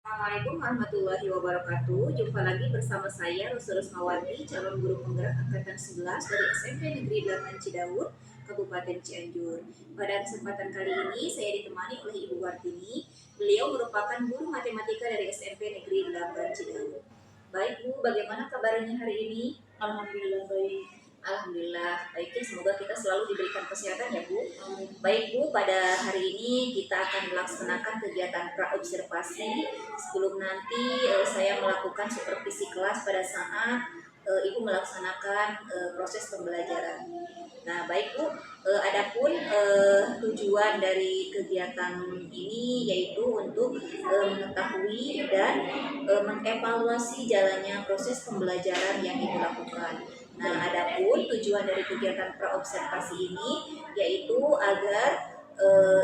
Assalamualaikum warahmatullahi wabarakatuh. Jumpa lagi bersama saya Rusul Rusmawati, calon guru penggerak angkatan 11 dari SMP Negeri 8 Cidaur, Kabupaten Cianjur. Pada kesempatan kali ini saya ditemani oleh Ibu Wartini. Beliau merupakan guru matematika dari SMP Negeri 8 Cidaur. Baik Bu, bagaimana kabarnya hari ini? Alhamdulillah baik. Alhamdulillah, baik ya, semoga kita selalu diberikan kesehatan ya Bu. Baik Bu, pada hari ini kita akan melaksanakan kegiatan praobservasi sebelum nanti saya melakukan supervisi kelas pada saat Ibu melaksanakan proses pembelajaran. Nah baik Bu, adapun tujuan dari kegiatan ini yaitu untuk mengetahui dan mengevaluasi jalannya proses pembelajaran yang Ibu lakukan. Nah, adapun tujuan dari kegiatan praobservasi ini yaitu agar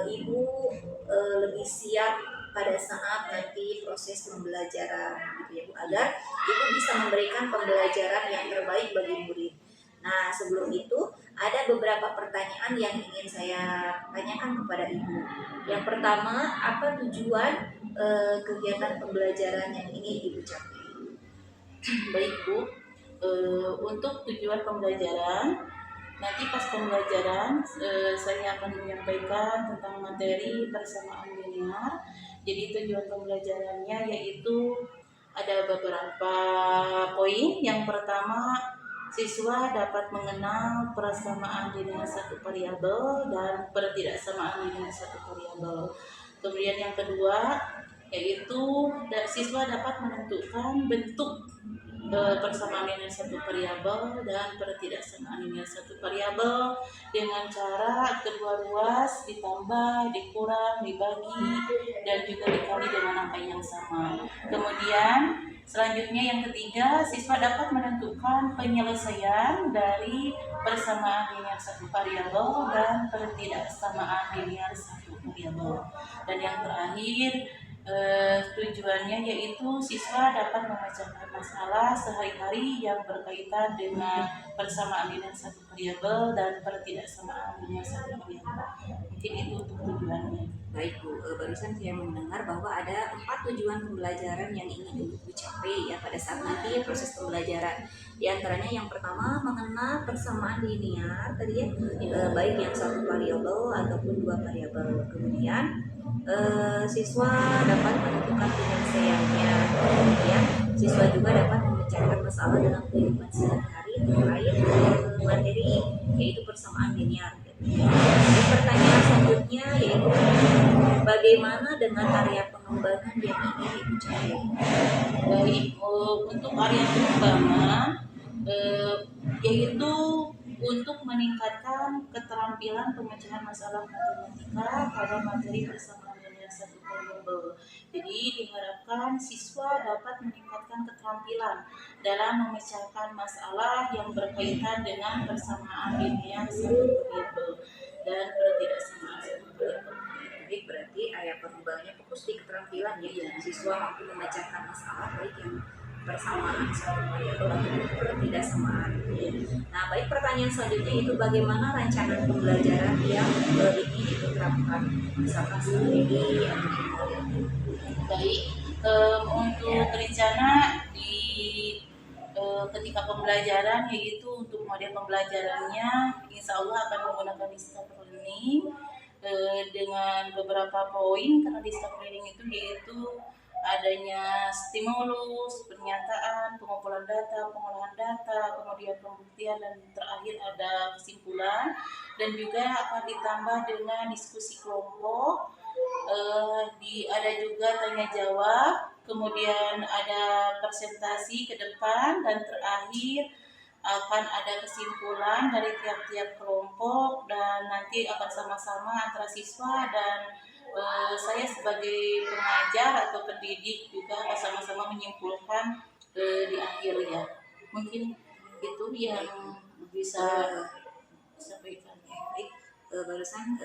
ibu lebih siap pada saat nanti proses pembelajaran, gitu ya Bu, agar ibu bisa memberikan pembelajaran yang terbaik bagi murid. Nah, sebelum itu ada beberapa pertanyaan yang ingin saya tanyakan kepada ibu. Yang pertama, apa tujuan kegiatan pembelajaran yang ingin ibu capai? Baik Bu, untuk tujuan pembelajaran, nanti pas pembelajaran saya akan menyampaikan tentang materi persamaan linear. Jadi tujuan pembelajarannya yaitu ada beberapa poin. Yang pertama, siswa dapat mengenal persamaan linear satu variabel dan pertidaksamaan linear satu variabel. Kemudian yang kedua, yaitu siswa dapat menentukan bentuk persamaan linear satu variabel dan pertidaksamaan linear satu variabel dengan cara kedua ruas ditambah, dikurang, dibagi, dan juga dikali dengan angka yang sama. Kemudian selanjutnya yang ketiga, siswa dapat menentukan penyelesaian dari persamaan linear satu variabel dan pertidaksamaan linear satu variabel. Dan yang terakhir, tujuannya yaitu siswa dapat memecahkan masalah sehari-hari yang berkaitan dengan persamaan linear satu variabel dan pertidaksamaan linear satu variabel. Mungkin itu untuk tujuannya. Baik Bu, barusan saya mendengar bahwa ada 4 tujuan pembelajaran yang ingin Ibu capai ya pada saat nanti proses pembelajaran. Di antaranya yang pertama mengenal persamaan linear tadi ya, baik yang satu variabel ataupun dua variabel. Kemudian siswa dapat menentukan penyelesaiannya. Kemudian siswa juga dapat memecahkan masalah dalam kehidupan sehari-hari terkait materi yaitu persamaan linear. Dan pertanyaan selanjutnya yaitu bagaimana dengan area pengembangan yang ingin Ibu capai? Baik, untuk area pengembangan yaitu untuk meningkatkan keterampilan pemecahan masalah matematika pada materi persamaan linear satu variabel. Jadi diharapkan siswa dapat meningkatkan keterampilan dalam memecahkan masalah yang berkaitan dengan persamaan linear satu variabel dan pertidaksamaan satu variabel. Baik, berarti area pengembangannya fokus di keterampilan ya, siswa mampu memecahkan masalah baik yang persamaan satu variabel ataupun pertidaksamaan. Nah, baik, pertanyaan selanjutnya itu bagaimana rancangan pembelajaran yang ini diterapkan, misalkan strategi atau model. Baik, untuk rencana di ketika pembelajaran yaitu untuk model pembelajarannya insya Allah akan menggunakan distance learning dengan beberapa poin, karena distance learning itu yaitu adanya stimulus, pernyataan, pengumpulan data, pengolahan data, kemudian pembuktian, dan terakhir ada kesimpulan, dan juga akan ditambah dengan diskusi kelompok. Ada juga tanya jawab, kemudian ada presentasi ke depan, dan terakhir akan ada kesimpulan dari tiap-tiap kelompok, dan nanti akan sama-sama antara siswa dan saya sebagai pengajar atau pendidik juga sama-sama menyimpulkan di akhir ya. Mungkin itu yang bisa disampaikan. Baik, barusan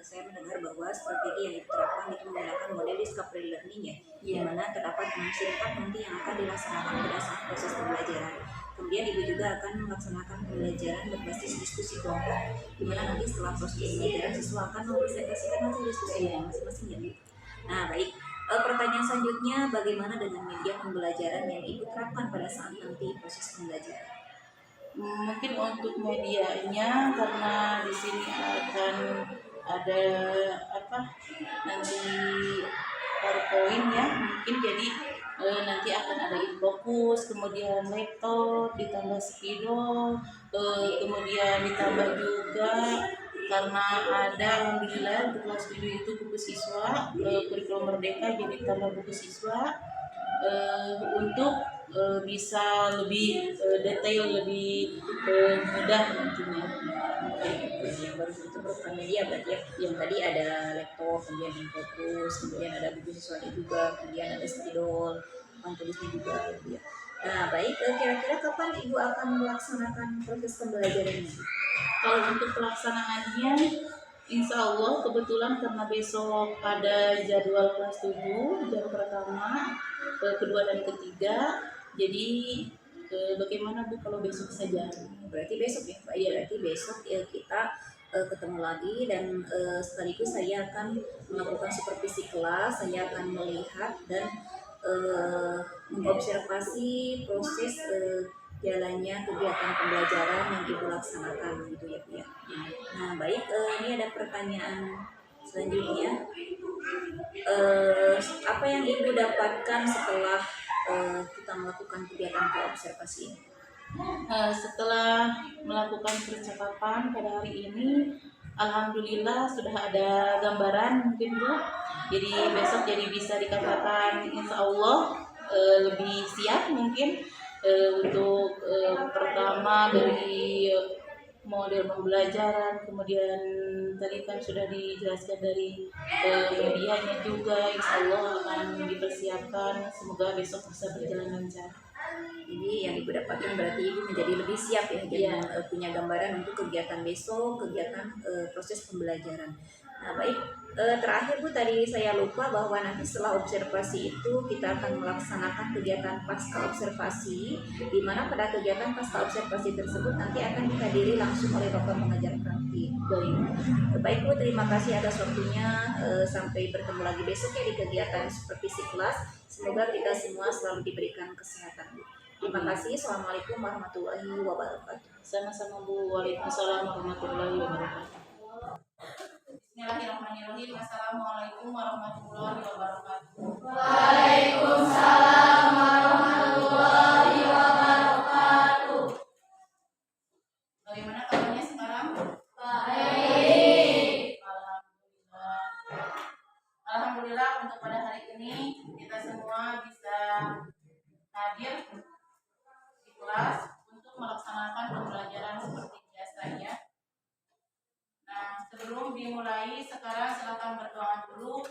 saya mendengar bahwa strategi yang diterapkan itu menggunakan model discovery learning ya, di mana terdapat 6 sifat nanti yang akan dilaksanakan pada saat proses pembelajaran. Kemudian Ibu juga akan melaksanakan pembelajaran berbasis diskusi kelompok, di mana nanti setelah proses pembelajaran siswa akan mempresentasikan hasil diskusinya masing-masing ya. Nah baik, Pertanyaan selanjutnya, bagaimana dengan media pembelajaran yang Ibu terapkan pada saat nanti proses pembelajaran? Mungkin untuk medianya karena di sini akan ada apa nanti PowerPoint ya, mungkin jadi nanti akan ada infokus, kemudian laptop, ditambah spidol, kemudian ditambah juga karena ada alhamdulillah untuk kelas 7 itu buku siswa, kurikulum merdeka, jadi tambah buku siswa untuk bisa lebih detail, lebih mudah nantinya. Yang baru itu merupakan media berarti ya, yang tadi ada laptop, kemudian infokus, kemudian ada buku siswanya juga, kemudian ada spidol, papan tulisnya juga gitu ya. Nah baik, kira-kira kapan Ibu akan melaksanakan proses pembelajaran ini? Kalau untuk pelaksanaannya, insya Allah kebetulan karena besok ada jadwal kelas 7 jam pertama, kedua dan ketiga, jadi bagaimana Bu kalau besok saja? Berarti besok ya Pak, ya berarti besok ya kita ketemu lagi dan sekaligus saya akan melakukan supervisi kelas, saya akan melihat dan mengobservasi proses jalannya kegiatan pembelajaran yang Ibu laksanakan gitu ya Bu ya. Nah baik, ini ada pertanyaan selanjutnya. Apa yang Ibu dapatkan setelah kita melakukan kegiatan observasi ini? Setelah melakukan percakapan pada hari ini, alhamdulillah sudah ada gambaran mungkin Bu. Jadi besok jadi bisa dikatakan insya Allah lebih siap mungkin untuk pertama dari model pembelajaran, kemudian tadi kan sudah dijelaskan dari medianya juga, insya Allah akan dipersiapkan. Semoga besok bisa berjalan lancar. Jadi yang Ibu dapatkan berarti Ibu menjadi lebih siap ya, jadi punya gambaran untuk kegiatan besok, kegiatan proses pembelajaran. Nah baik, terakhir Bu, tadi saya lupa bahwa nanti setelah observasi itu kita akan melaksanakan kegiatan pasca observasi, di mana pada kegiatan pasca observasi tersebut nanti akan dihadiri langsung oleh Bapak pengajar praktik. Baik Bu, terima kasih atas waktunya. Sampai bertemu lagi besok ya di kegiatan supervisi kelas. Semoga kita semua selalu diberikan kesehatan Bu. Terima kasih. Assalamualaikum warahmatullahi wabarakatuh. Sama-sama Bu. Waalaikumsalam warahmatullahi wabarakatuh. Bismillahirrahmanirrahim. Assalamualaikum warahmatullahi wabarakatuh. Waalaikumsalam warahmatullahi wabarakatuh. Bagaimana kabarnya sekarang? Baik. Alhamdulillah. Alhamdulillah untuk pada hari ini kita semua bisa hadir di kelas untuk melaksanakan pembelajaran seperti biasanya. Nah, sebelum dimulai, sekarang silakan berdoa dulu,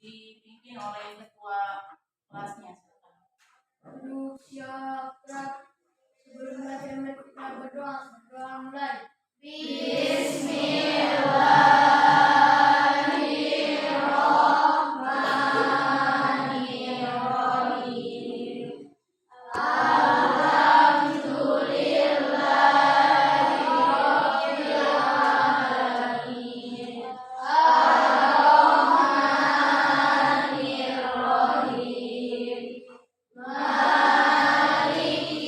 dipimpin oleh ketua kelasnya. Duduk siap gerak. Sebelum belajar mari kita berdoa. Berdoa mulai. Bismillahirrahmanirrahim. Alhamdulillahirrahmanirrahim. Ar-Rahmanirrahim. Maliki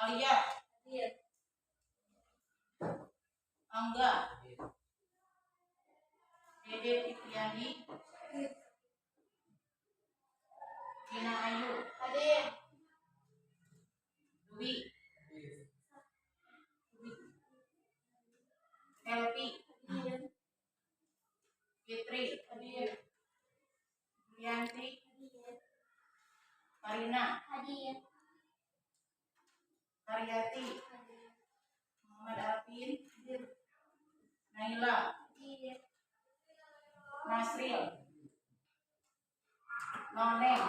Alia, Hadir. Angga, Dede Fitriani, Hadir. Dina Ayu, Hadir. Dwi, Elvi, Hadir. Fitri, Hadir. Julianti, Hadir. Karina, Hadir. Karyati, Hadir. Muhammad Arfin, Hadir. Naila, Hadir. Nasril, Noneng,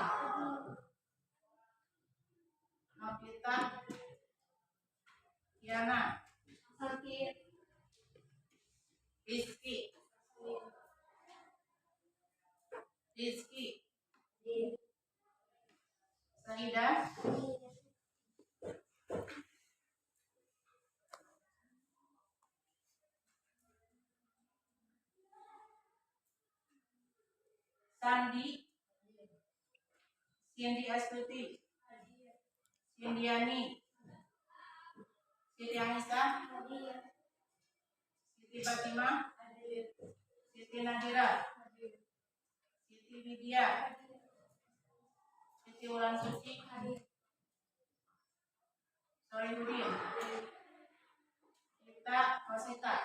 Novita, Kiana, Hadir. Rizky, Hadir. Sahida, Sandi, Cindy Astuti, Cindiani, Siti Anissa, Hadir. Siti Fatimah, Hadir. Siti Nadira, Hadir. Siti Widya, Siti Wulan Suci, Hadir. Solihudin, Kita Masita,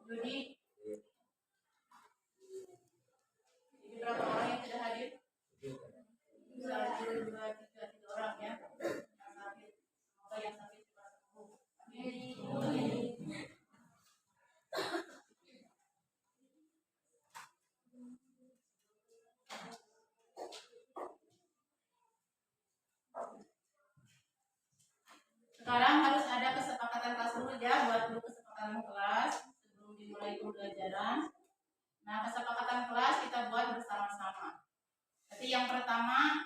Yudi. Jadi berapa orang yang tidak hadir? 1, 2, 3 orang ya. Yang sakit, semoga yang sakit cepat sembuh. Amin. Sekarang harus ada kesepakatan kelas dulu ya, buat dulu kesepakatan kelas sebelum dimulai pembelajaran. Nah, kesepakatan kelas kita buat bersama-sama. Jadi yang pertama,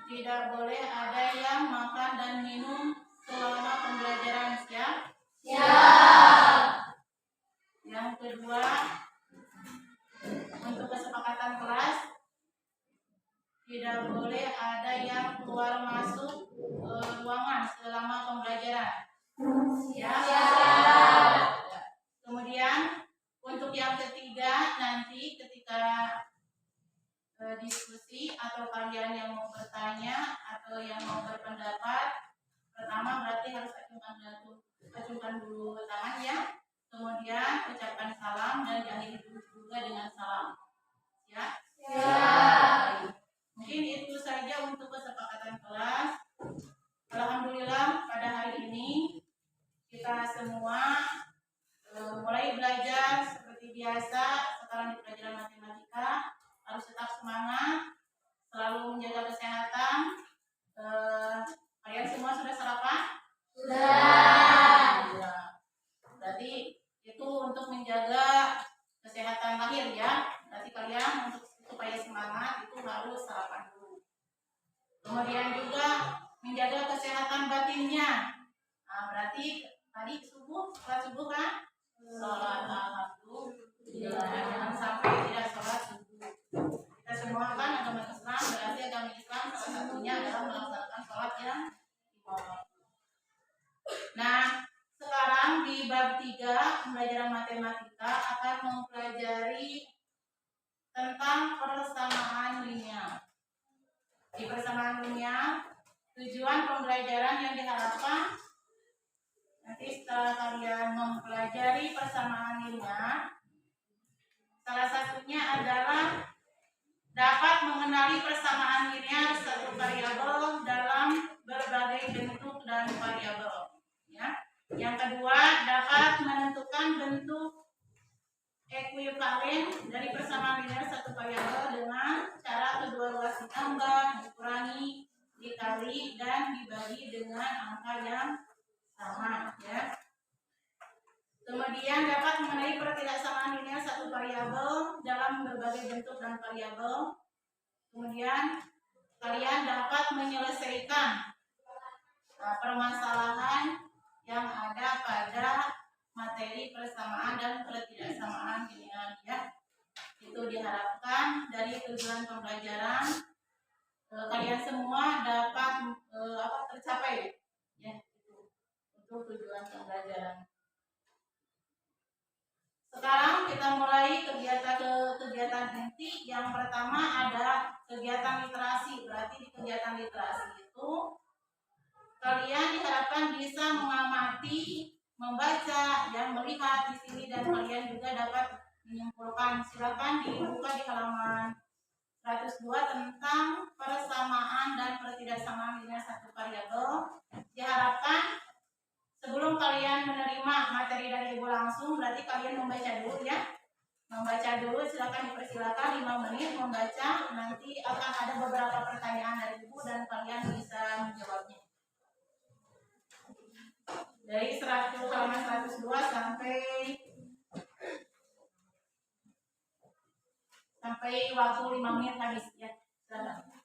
tidak boleh ada yang makan dan minum selama pembelajaran, siap? Siap. Yang kedua, untuk kesepakatan kelas, tidak boleh ada yang keluar masuk ruangan selama pembelajaran. Siap? Siap. Kemudian untuk yang ketiga, nanti ketika diskusi atau kalian yang mau bertanya atau yang mau berpendapat, pertama berarti harus acungkan dulu tangan ya. Kemudian ucapkan salam dan akhiri juga dengan salam. Ya? Siap. Mungkin itu saja untuk kesepakatan kelas. Alhamdulillah pada hari ini kita semua mulai belajar seperti biasa. Sekarang di pelajaran matematika harus tetap semangat, selalu menjaga kesehatan. Kalian semua sudah sarapan? Sudah. Ya. Berarti itu untuk menjaga kesehatan lahir ya. Berarti kalian untuk supaya semangat itu harus sarapan dulu. Kemudian juga menjaga kesehatan batinnya. Nah, berarti tadi sholat subuh kan? Sholat alhamdulillah. Jangan sampai tidak sholat subuh. Kita semua kan agama Islam, berarti agama Islam salah satunya adalah melaksanakan sholat yang lima waktu. Nah, sekarang di bab 3 pembelajaran matematika akan mempelajari tentang persamaan linear. Di persamaan linear, tujuan pembelajaran yang diharapkan nanti setelah kalian mempelajari persamaan linear, salah satunya adalah dapat mengenali persamaan linear satu variabel dalam berbagai bentuk dan variabel. Ya. Yang kedua, dapat menentukan bentuk ekuivalen dari persamaan linear satu variabel dengan cara kedua ruas ditambah, dikurangi, dikali, dan dibagi dengan angka yang sama. Ya. Kemudian dapat mengenai pertidaksamaan linear satu variabel dalam berbagai bentuk dan variabel. Kemudian kalian dapat menyelesaikan permasalahan yang ada pada materi persamaan dan pertidaksamaan linear ya. Itu diharapkan dari tujuan pembelajaran kalian semua dapat pertama ada kegiatan literasi. Berarti di kegiatan literasi itu kalian diharapkan bisa mengamati, membaca, dan melihat di sini, dan kalian juga dapat menyimpulkan. Silakan dibuka di halaman 102 tentang persamaan dan pertidaksamaan dengan satu variabel. Diharapkan sebelum kalian menerima materi dari Ibu langsung, berarti kalian membaca dulu ya. Membaca dulu, silakan dipersilakan 5 menit membaca. Nanti akan ada beberapa pertanyaan dari Ibu dan kalian bisa menjawabnya. Dari halaman 102 sampai waktu 5 menit habis ya. Silakan.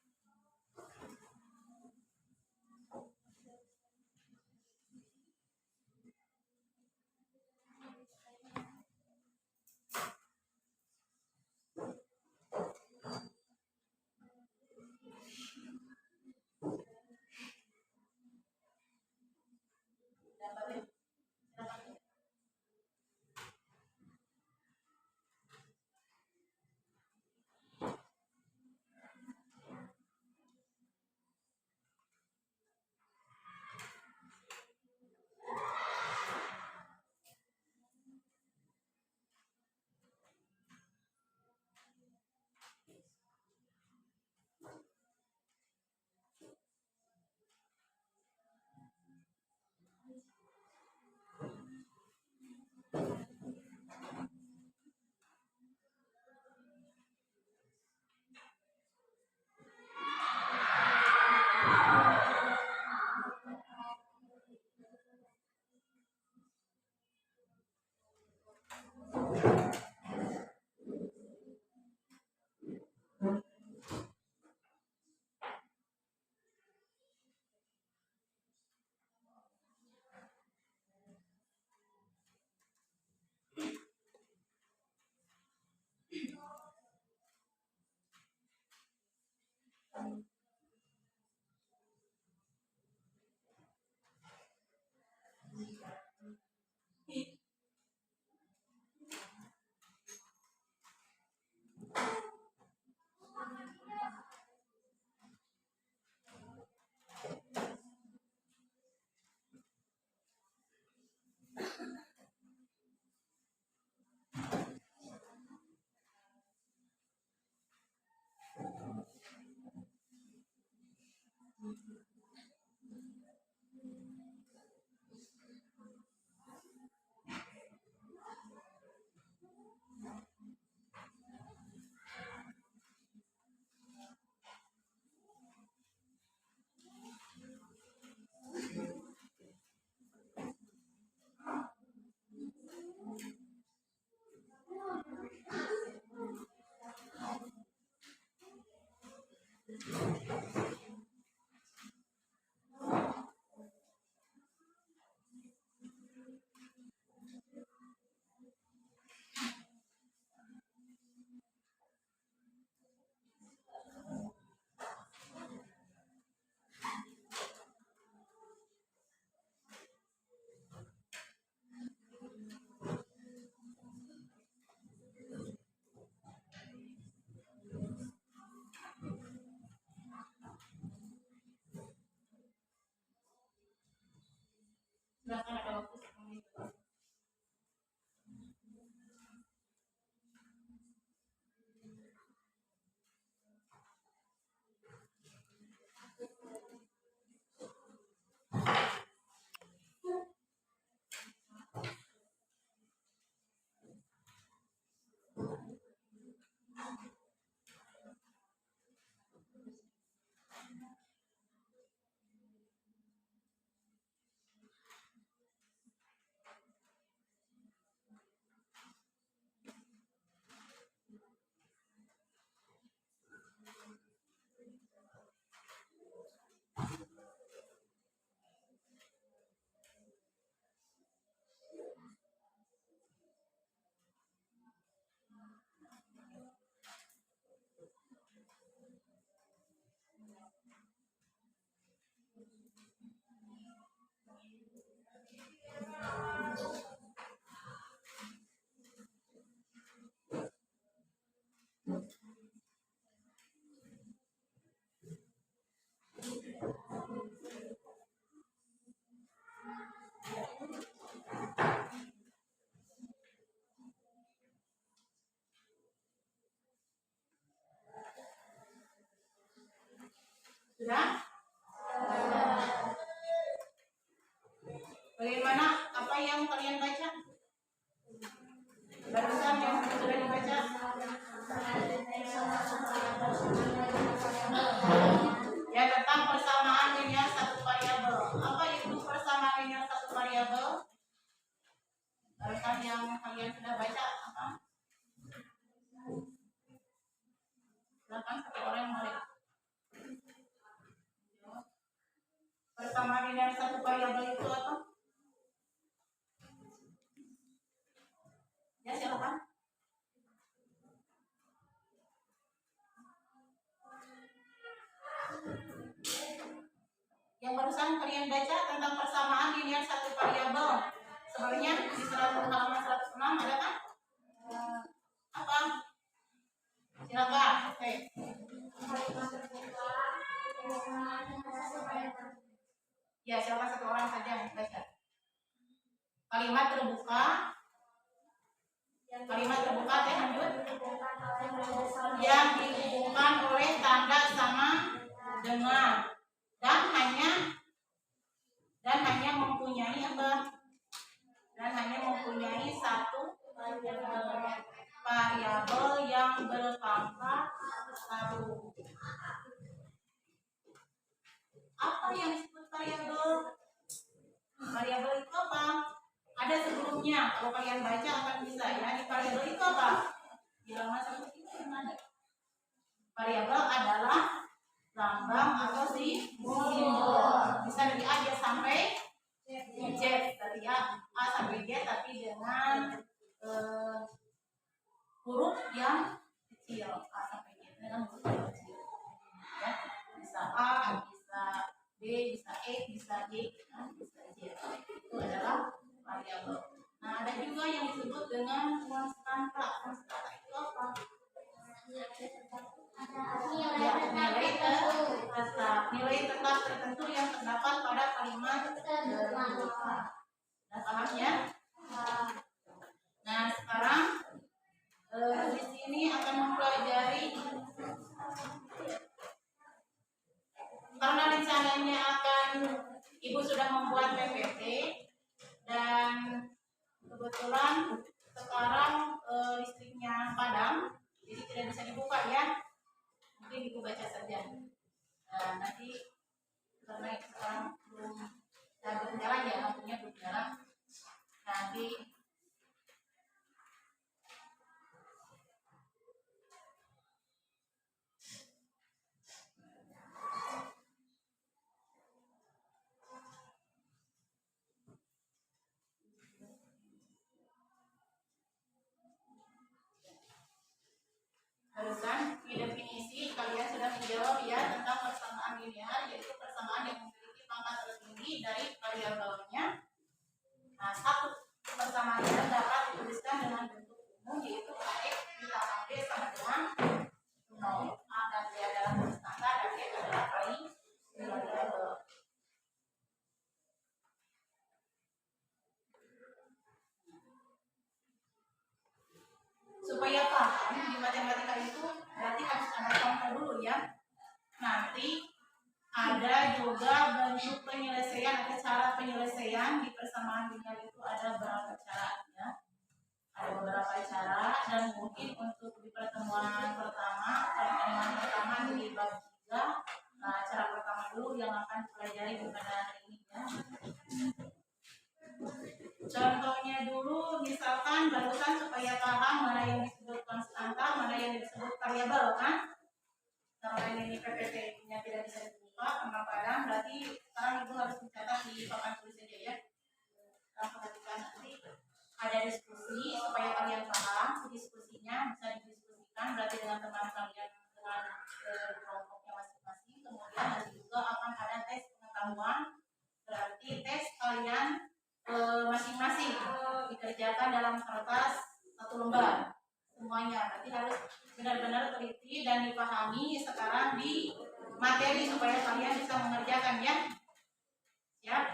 Sudah? Bagaimana apa yang kalian baca? Barusan yang sudah dibaca. Ya, tentang persamaan linear satu variabel. Apa itu persamaan linear satu variabel? Barusan yang kalian sudah baca apa? Silakan satu orang mulai. Persamaan linear satu variabel itu apa? Ya, silakan. Yang barusan kalian baca tentang persamaan linear satu variabel. Sebenarnya di halaman 106 ada kan? Apa? Silakan. Oke. Ya, silakan satu orang saja yang baca. Kalimat terbuka. Kalimat terbuka teh lanjut. Yang dihubungkan oleh tanda sama dengan dan hanya mempunyai apa? Dan hanya mempunyai satu variabel yang berpangkat 1. Apa yang disebut variabel? Variabel itu apa? Ada sebelumnya. Kalau kalian baca akan bisa ya. Di variabel itu apa? Di halaman 103 ada. Variabel adalah lambang atau simbol. Bisa dari A sampai Z. Dari A sampai Z tapi dengan huruf yang kecil. A sampai Z dengan huruf yang kecil. Ya. Bisa A, bisa B, bisa E, bisa J, bisa Z. Itu adalah variabel. Nah, ada juga yang disebut dengan konstanta. Konstanta itu apa? Nilai tetap tertentu yang terdapat pada kalimat terbuka. Nah, paham ya? Nah, sekarang di sini akan mempelajari karena rencananya Ibu sudah membuat PPT dan kebetulan sekarang listriknya padam, jadi tidak bisa dibuka ya. Mungkin Ibu baca saja. Nanti karena sekarang belum jalan ya, lampunya belum jalan. Nanti barusan di definisi kalian sudah menjawab ya tentang persamaan linear, yaitu persamaan yang memiliki pangkat tertinggi dari variabelnya. Nah, satu persamaan linear dapat dituliskan dengan bentuk umum, yaitu X ditambah B sama dengan 0. A dan B adalah konstanta dan X adalah variabel. Supaya paham di matematika itu berarti harus ada contoh dulu ya. Nanti ada juga bentuk penyelesaian atau cara penyelesaian di persamaan linear itu ada beberapa cara ya. Ada beberapa cara dan mungkin untuk di pertemuan pertama di bab 3, cara pertama dulu yang akan dipelajari pada hari ini ya. Contohnya dulu, misalkan barusan supaya paham mana yang disebut konstanta, mana yang disebut variabel kan? Karena ini PPT-nya tidak bisa dibuka karena padam, berarti sekarang Ibu harus mencatat di papan tulis saja ya. Kita perhatikan nanti ada diskusi supaya kalian paham. Diskusinya bisa didiskusikan berarti dengan teman kalian dengan kelompoknya masing-masing. Kemudian nanti juga akan ada tes pengetahuan, berarti tes kalian masing-masing dikerjakan dalam kertas 1 lembar semuanya. Berarti harus benar-benar teliti dan dipahami sekarang di materi supaya kalian bisa mengerjakan ya. Siap?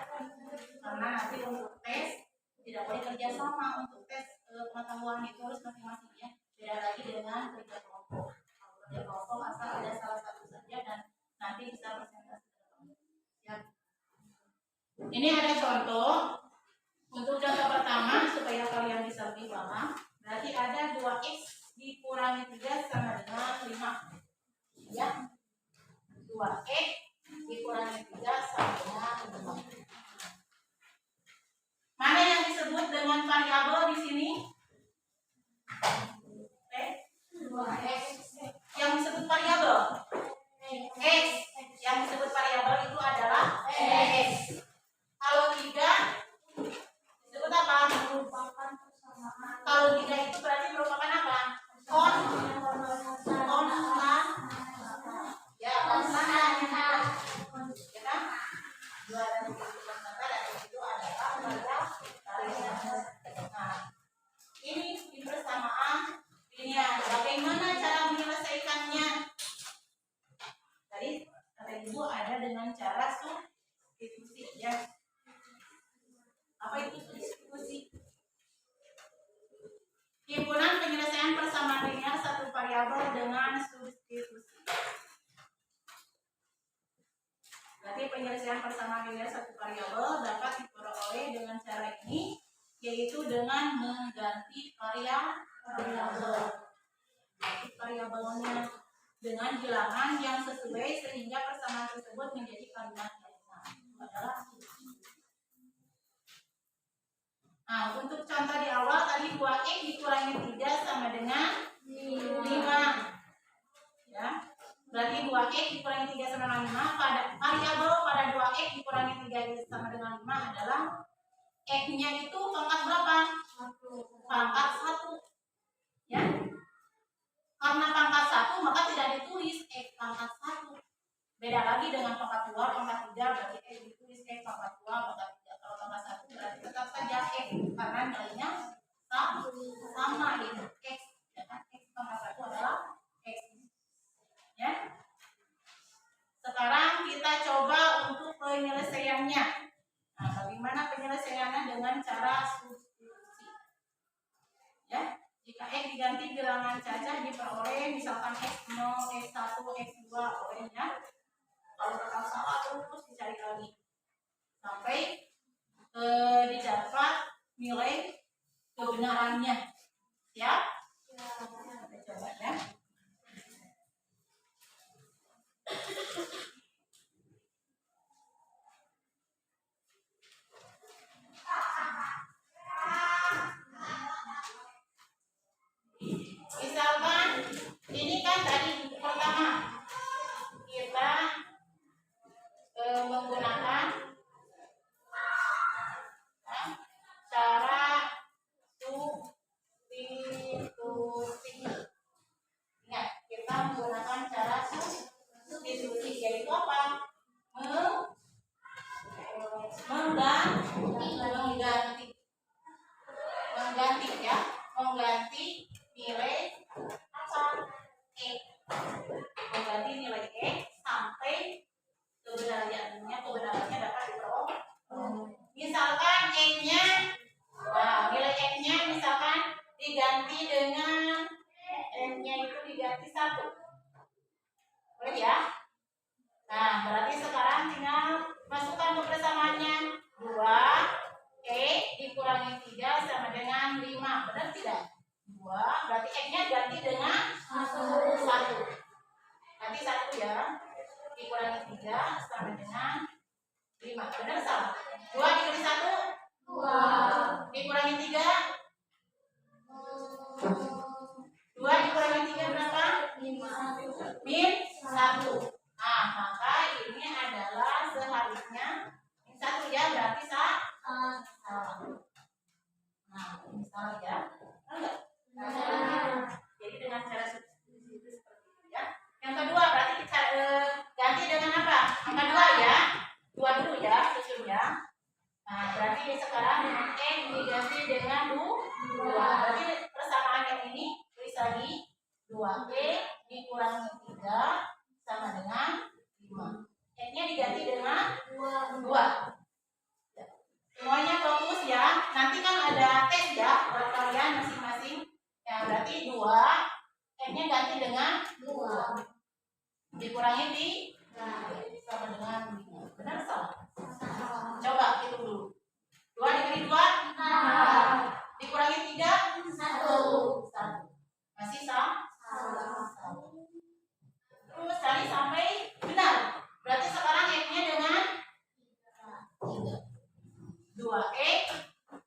Karena nanti untuk tes tidak boleh kerja sama. Untuk tes pengetahuan itu harus masing-masing ya. Beda lagi dengan kerja kelompok. Kalau kerja kelompok asal ada salah satu saja dan nanti bisa presentasi Ini ada contoh. Untuk contoh pertama supaya kalian bisa lebih paham. Berarti ada 2x dikurangi 3 sama dengan 5. Ya. 2x dikurangi 3 sama dengan 5. Mana yang disebut dengan variabel di sini? Yang disebut variabel x. Yang disebut variabel itu adalah x. Kalau 3 disebut apa? Kalau 3 itu berarti merupakan apa? Konstan. Ya, konstan. Ya kan? 2 dan 3 konstan dan itu adalah variabel. Nah, ini persamaan linear. Bagaimana cara menyelesaikannya? Tadi kata Ibu ada dengan cara substitusi, ya. Apa itu substitusi? Himpunan penyelesaian persamaan linear satu variabel dengan substitusi. Berarti penyelesaian persamaan linear satu variabel dapat diperoleh dengan cara ini, yaitu dengan mengganti variabel. Variabelnya dengan bilangan yang sesuai sehingga persamaan tersebut menjadi kalimat yang sama. Itu adalah substitusi. Nah, untuk contoh di awal tadi 2x dikurangi 3 sama dengan 5. Ya. Berarti 2x dikurangi 3 sama dengan 5. Pada variabel pada 2x dikurangi 3 sama dengan 5 adalah x-nya itu pangkat berapa? Pangkat 1. Ya. Karena pangkat 1 maka tidak ditulis x pangkat 1. Beda lagi dengan pangkat 2, pangkat 3 berarti x ditulis x pangkat 2, pangkat 3. Kalau pangkat 1 berarti tetap saja x karena nilainya sama itu x. Ya kan? X pangkat 1 adalah x. Ya. Sekarang kita coba untuk penyelesaiannya. Nah, bagaimana penyelesaiannya dengan cara substitusi? Ya. Jika x diganti bilangan cacah diperoleh misalkan x0, x1, x2 olehnya. Kalau tetap salah terus dicari lagi sampai didapat nilai kebenarannya. Siap? Kita coba ya. Misalkan ini kan tadi pertama kita menggunakan cara substitusi. Ingat, kita menggunakan cara substitusi yaitu apa? Mengganti ya, mengganti nilai apa? X. Mengganti nilai X sampai kebenarannya dapat diperoleh. Misalkan X-nya, nilai X-nya misalkan diganti dengan N-nya itu diganti 1. Boleh ya? Nah, berarti sekarang tinggal masukkan ke persamaannya. 2 dikurangi 3 sama dengan 5. Benar tidak? 2, berarti X-nya ganti dengan 1. Nanti 1 ya. Dikurangi 3 sama dengan 5. Benar salah? 2 dikurangi 1? 2. Dikurangi 3? 2 dikurangi 3 berapa? Min 1. Nah, maka ini adalah seharusnya min 1 ya, berarti salah. Nah, ini salah ya. Enggak? Jadi dengan cara substitusi itu seperti itu ya. Yang kedua berarti kita ganti dengan apa? Angka 2 ya. 2 dulu ya, susunnya. Nah, berarti sekarang dengan X diganti dengan 2. Berarti persamaan yang ini tulis lagi 2 dikurangi 3 sama dengan 5. X-nya diganti dengan 2. 2E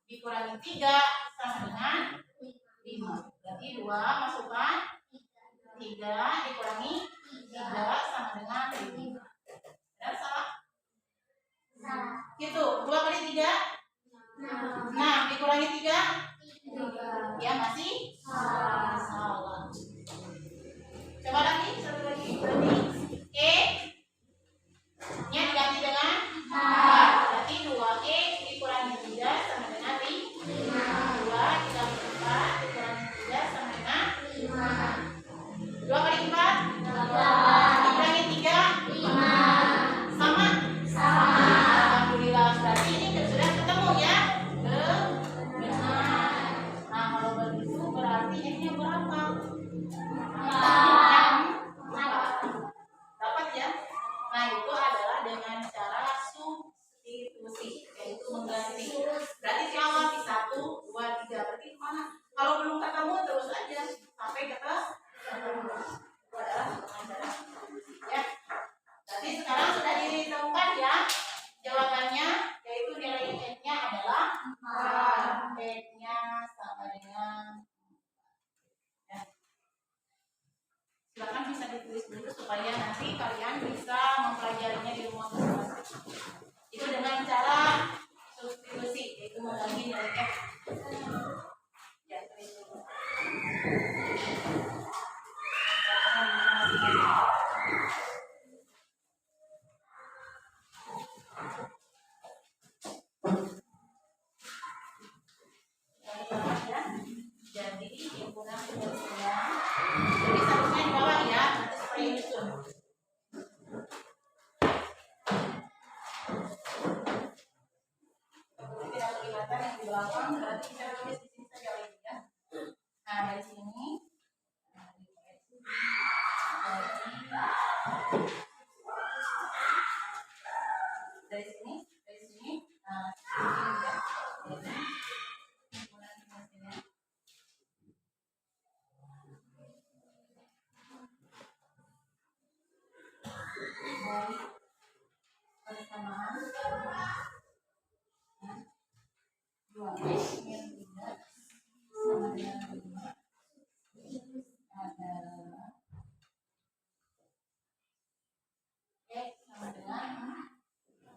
dikurangi 3 sama dengan 5. Berarti 2 masukkan 3 dikurangi 3 sama dengan 5. Benar salah? Gitu. 2 kali 3 6 dikurangi 3 ya masih salah. Coba lagi, satu lagi. Berarti E nya diganti dengan 4. Berarti 2E dikurangi 3 sama dengan 5. 2 dikurangi 4 dikurangi 3 sama dengan 5. 2 kali 4 dikurangi 3 sama. Alhamdulillah. Berarti ini sudah ketemu ya. Benar. Nah kalau begitu berarti N-nya berapa? 4. Dapat ya? Nah itu adalah dengan cara substitusi, yaitu mengganti. Berarti di awal di 1, 2, 3. Berarti mana? Kalau belum ketemu terus aja sampai ketemu. Itu adalah dengan cara substitusi ya. Berarti sekarang sudah ditemukan ya jawabannya, yaitu nilai N-nya adalah 4. N-nya sama dengan ya. Silakan bisa ditulis dulu supaya nanti kalian bisa mempelajarinya di rumah masing-masing. Itu dengan cara substitusi, yaitu mengganti nilai F. Ya, tulis dulu. Jadi himpunan kebersihan. Jadi satunya di bawah ya, nanti supaya nyusun. Kalau tidak kelihatan yang di belakang, berarti kita tulis di sini saja lagi ya. Nah dari sini, dari sini, nah ini ya. Jadi himpunan kebersihan. Baik persamaan 2X min 3 sama dengan 5 adalah X sama dengan ya.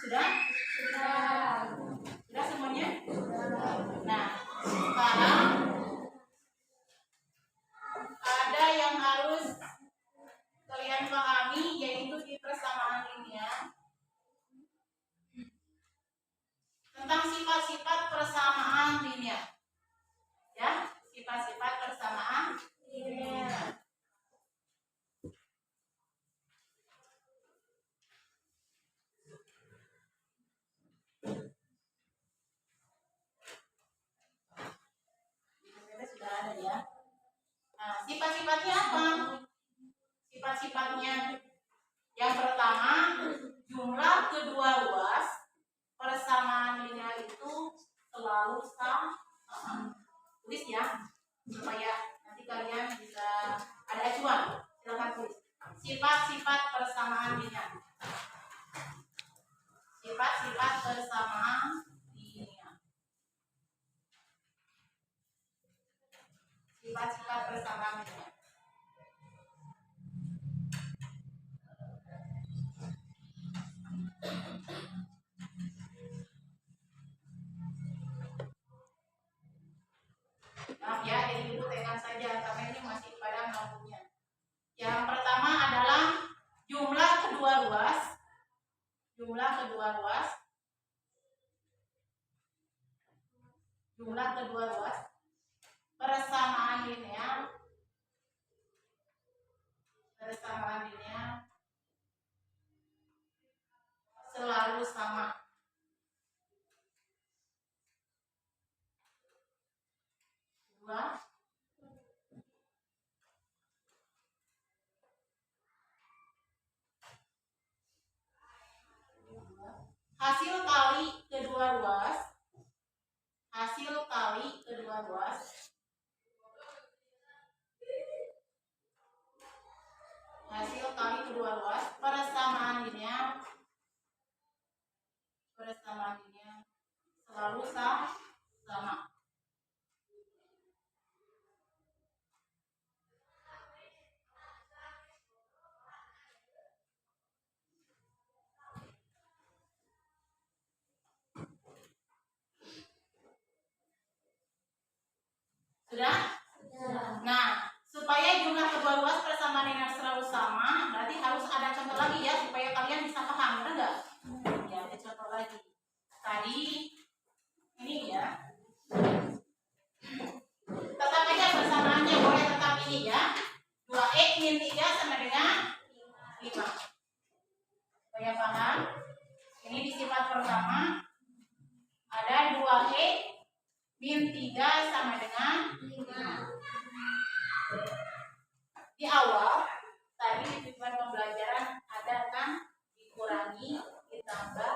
Sudah? Sudah semuanya? Nah, sekarang ada yang harus kalian pahami, yaitu di persamaan linear tentang sifat-sifat persamaan linear. Ya, sifat-sifat persamaan linear. sifat-sifat persamaan linear. Sifat-sifat persamaan linear. Maaf ya, jadi ibu tekan saja karena ini masih pada lampunya. Yang pertama adalah jumlah kedua ruas. Jumlah kedua ruas. Jumlah kedua ruas. Persamaan linear. Persamaan linear selalu sama. Dua. Hasil kali kedua ruas. Hasil kali kedua ruas. Hasil kali kedua ruas persamaan linear. Persamaan linear selalu sama. Sudah? Nah, supaya jumlah kedua ruas persamaan linear selalu sama, berarti harus ada contoh lagi ya supaya kalian bisa paham, benar nggak? Ya, ada contoh lagi. Tadi ini ya. Tetap aja persamaannya boleh tetap ini ya. 2x min 3 sama dengan 5. Supaya paham. Ini di sifat pertama ada 2x min 3 sama dengan 5. Di awal tadi di tujuan pembelajaran ada kan dikurangi, ditambah,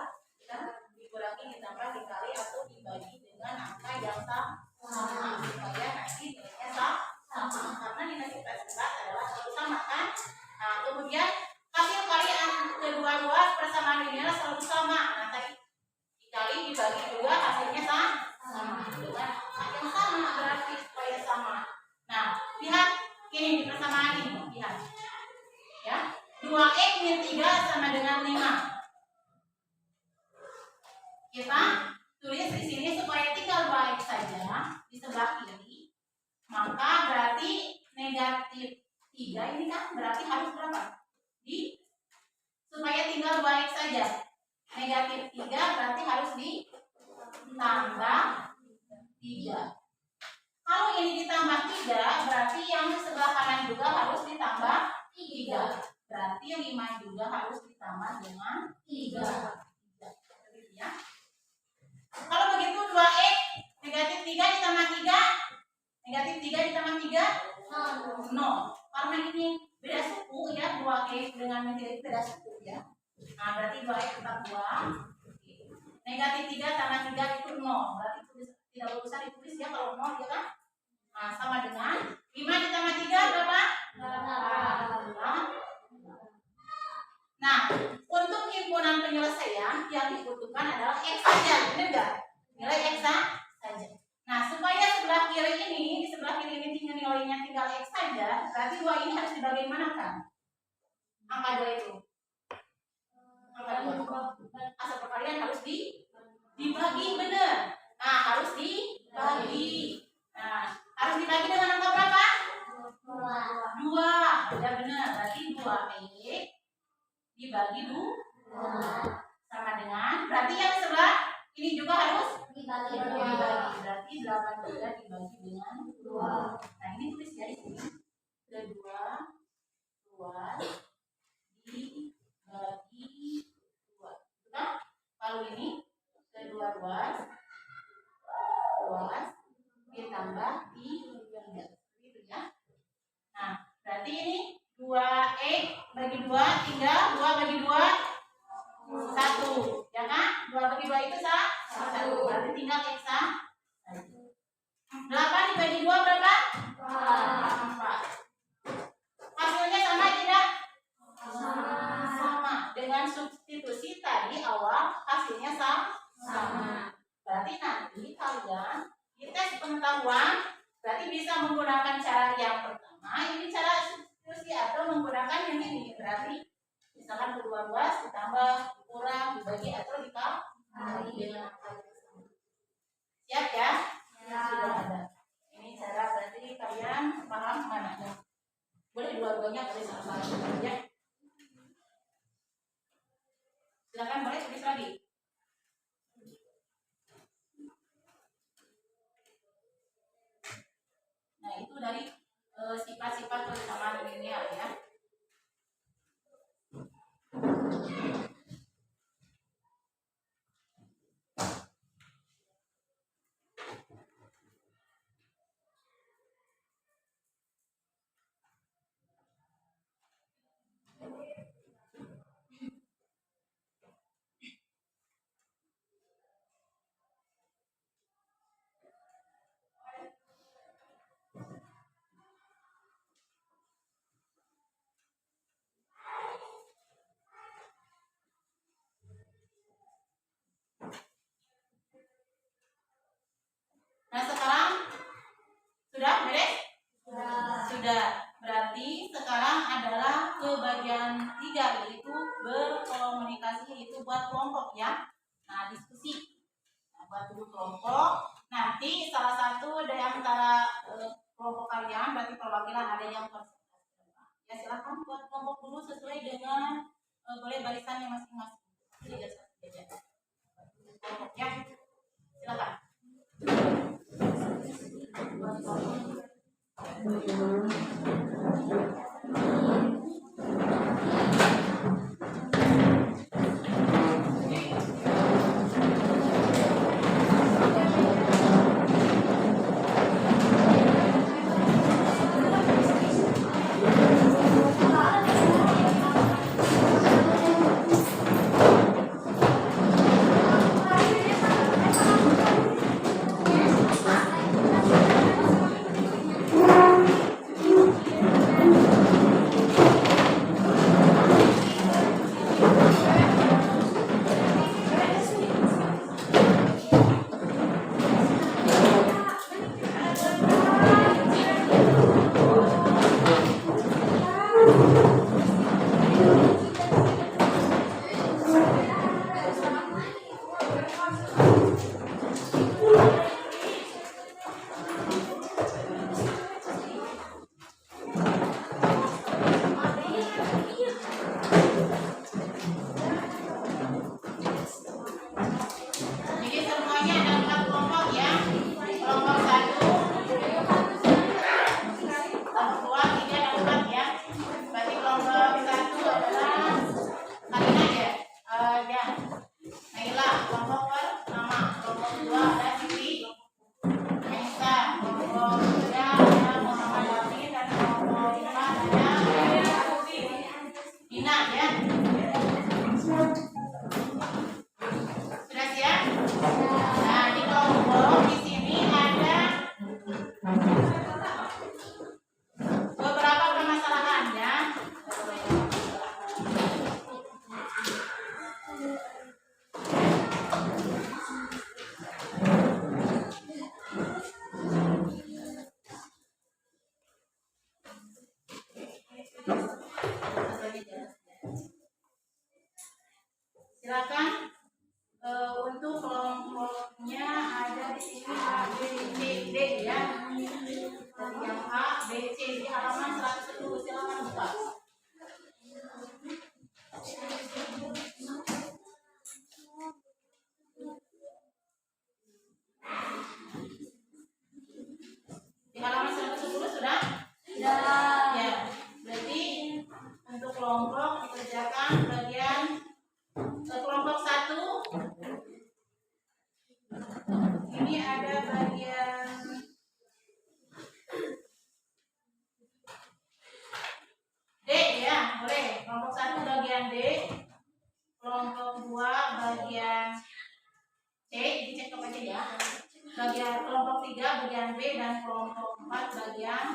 dan dikurangi, ditambah, dikali atau dibagi dengan angka yang sama supaya nanti nilainya sama karena nilai sifat adalah selalu sama kan. Nah, kemudian hasil kalian kedua ruas persamaan linear selalu sama. Nah, tadi dikali dibagi juga hasilnya sama dengan angka yang sama berarti supaya sama. Nah, lihat ini di persamaan ini, lihat ya, 2x min 3 sama dengan 5. Kita tulis di sini supaya tinggal 2x saja di sebelah kiri, maka berarti negatif 3 ini kan berarti harus berapa? Supaya tinggal 2x saja, negatif 3 berarti harus ditambah 3. Kalau ini ditambah 3, berarti yang sebelah kanan juga harus ditambah 3. Berarti 5 juga harus ditambah dengan 3. Ya. Kalau begitu 2x negatif 3 ditambah 3, negatif 3 ditambah 3, 0. Karena ini beda suku ya, 2x dengan negatif beda suku ya. Nah, berarti 2x tetap 2. Negatif 3 tambah 3 itu 0. Berarti tidak usah ditulis ya kalau 0 ya kan. Nah, sama dengan 5 ditambah 3 berapa? 8. Nah, untuk himpunan penyelesaian yang dibutuhkan adalah X saja, benar nggak? Nilai X saja. Nah, supaya sebelah kiri ini, di sebelah kiri ini tinggal nilainya tinggal X saja, berarti 2 ini harus dibagi mana kan? Angka 2 itu. Angka 2. Asal perkalian harus dibagi benar. Nah, harus dibagi. Nah, harus dibagi dengan angka berapa? 2. Ya benar, berarti 2x dibagi 2 sama dengan, berarti yang sebelah ini juga harus dibagi. Berarti 8 dibagi dengan 2. Nah, ini tulis ya di sini. Kedua ruas dibagi 2. Nah, kalau ini kedua ruas ditambah 3. Gitu ya. Nah, berarti ini 2x bagi 2, 3, 2 bagi 2, 1. Ya kan? 2 bagi 2 itu 1. Berarti tinggal x 1. 8 dibagi 2 berapa? 4. Hasilnya sama tidak? Sama. Dengan substitusi tadi awal hasilnya sama. ditambah, dikurang, dibagi atau dikali dengan angka yang sama. Siap ya? Sudah ada. Ini cara berarti kalian paham mananya. Boleh dua-duanya, boleh salah satu ya. Silakan boleh tulis lagi. Nah, itu dari sifat-sifat persamaan linear ya. Nah, sekarang sudah beres? Sudah. Berarti sekarang adalah ke bagian 3, yaitu berkomunikasi, yaitu buat kelompok ya. Nah, diskusi. Nah, buat dulu kelompok. Nanti salah satu dari antara kelompok kalian, berarti perwakilan ada yang ya silakan buat kelompok dulu sesuai dengan boleh barisannya masing-masing. Tidak satu beda. Kelompok ya. Silakan. Jadi semuanya ada 4 kelompok ya. Kelompok 1, kelompok 2, 3, dan 4 ya. Berarti kelompok 1 adalah kalian ya. Ya. Naila, kelompok pertama. Kelompok 2 ada Siti, Aisyah. Kelompok 3 ada Muhammad Yamin, dan kelompok 5 ada Dina ya. Sudah siap? Nah, di kelompok di sini ada beberapa permasalahan ya. Silakan. Untuk kelompoknya ada di sini A, B, C, D ya. Dari yang A, B, C di halaman 110. Silakan buka. Di halaman 110 sudah? Ya. Berarti untuk kelompok dikerjakan bagian kelompok 1. Ini ada bagian D ya, boleh. Kelompok 1 bagian D, kelompok 2 bagian C, dicek aja ya. Bagian kelompok 3 bagian B, dan kelompok 4 bagian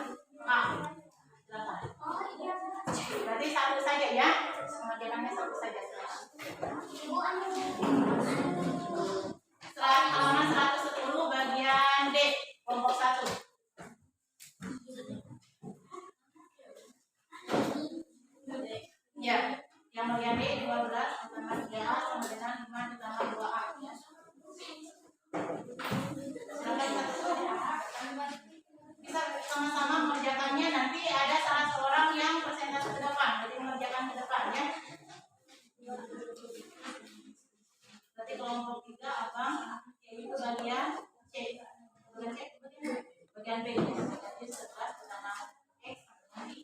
A. Silakan. Berarti satu saja ya. Pengerjaannya satu saja. Setelah halaman 110 bagian D, kelompok 1. Ya, yang bagian D 12 halaman kelompok 3 abang yaitu bagian C. Bagian B ya. Jadi 11 bernama X nanti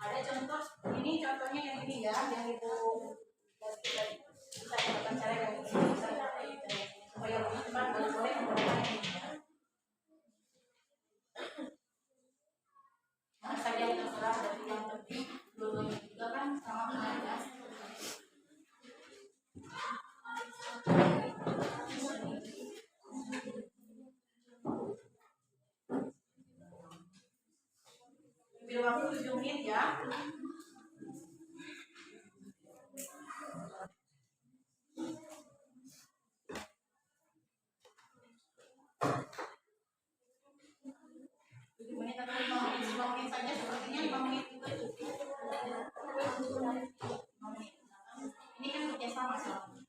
ada contoh ini contohnya yang ini ya yang ibu kita gunakan cara yang ini supaya lebih cepat boleh menggunakan ini ya. Nah, saja yang terserah dari yang penting dua-duanya juga kan sama benarnya. Beri waktu 7 menit ya. Menit atau 5 menit saja sepertinya 5 menit juga cukup. 5 menit. Ini kan kerjasama sama.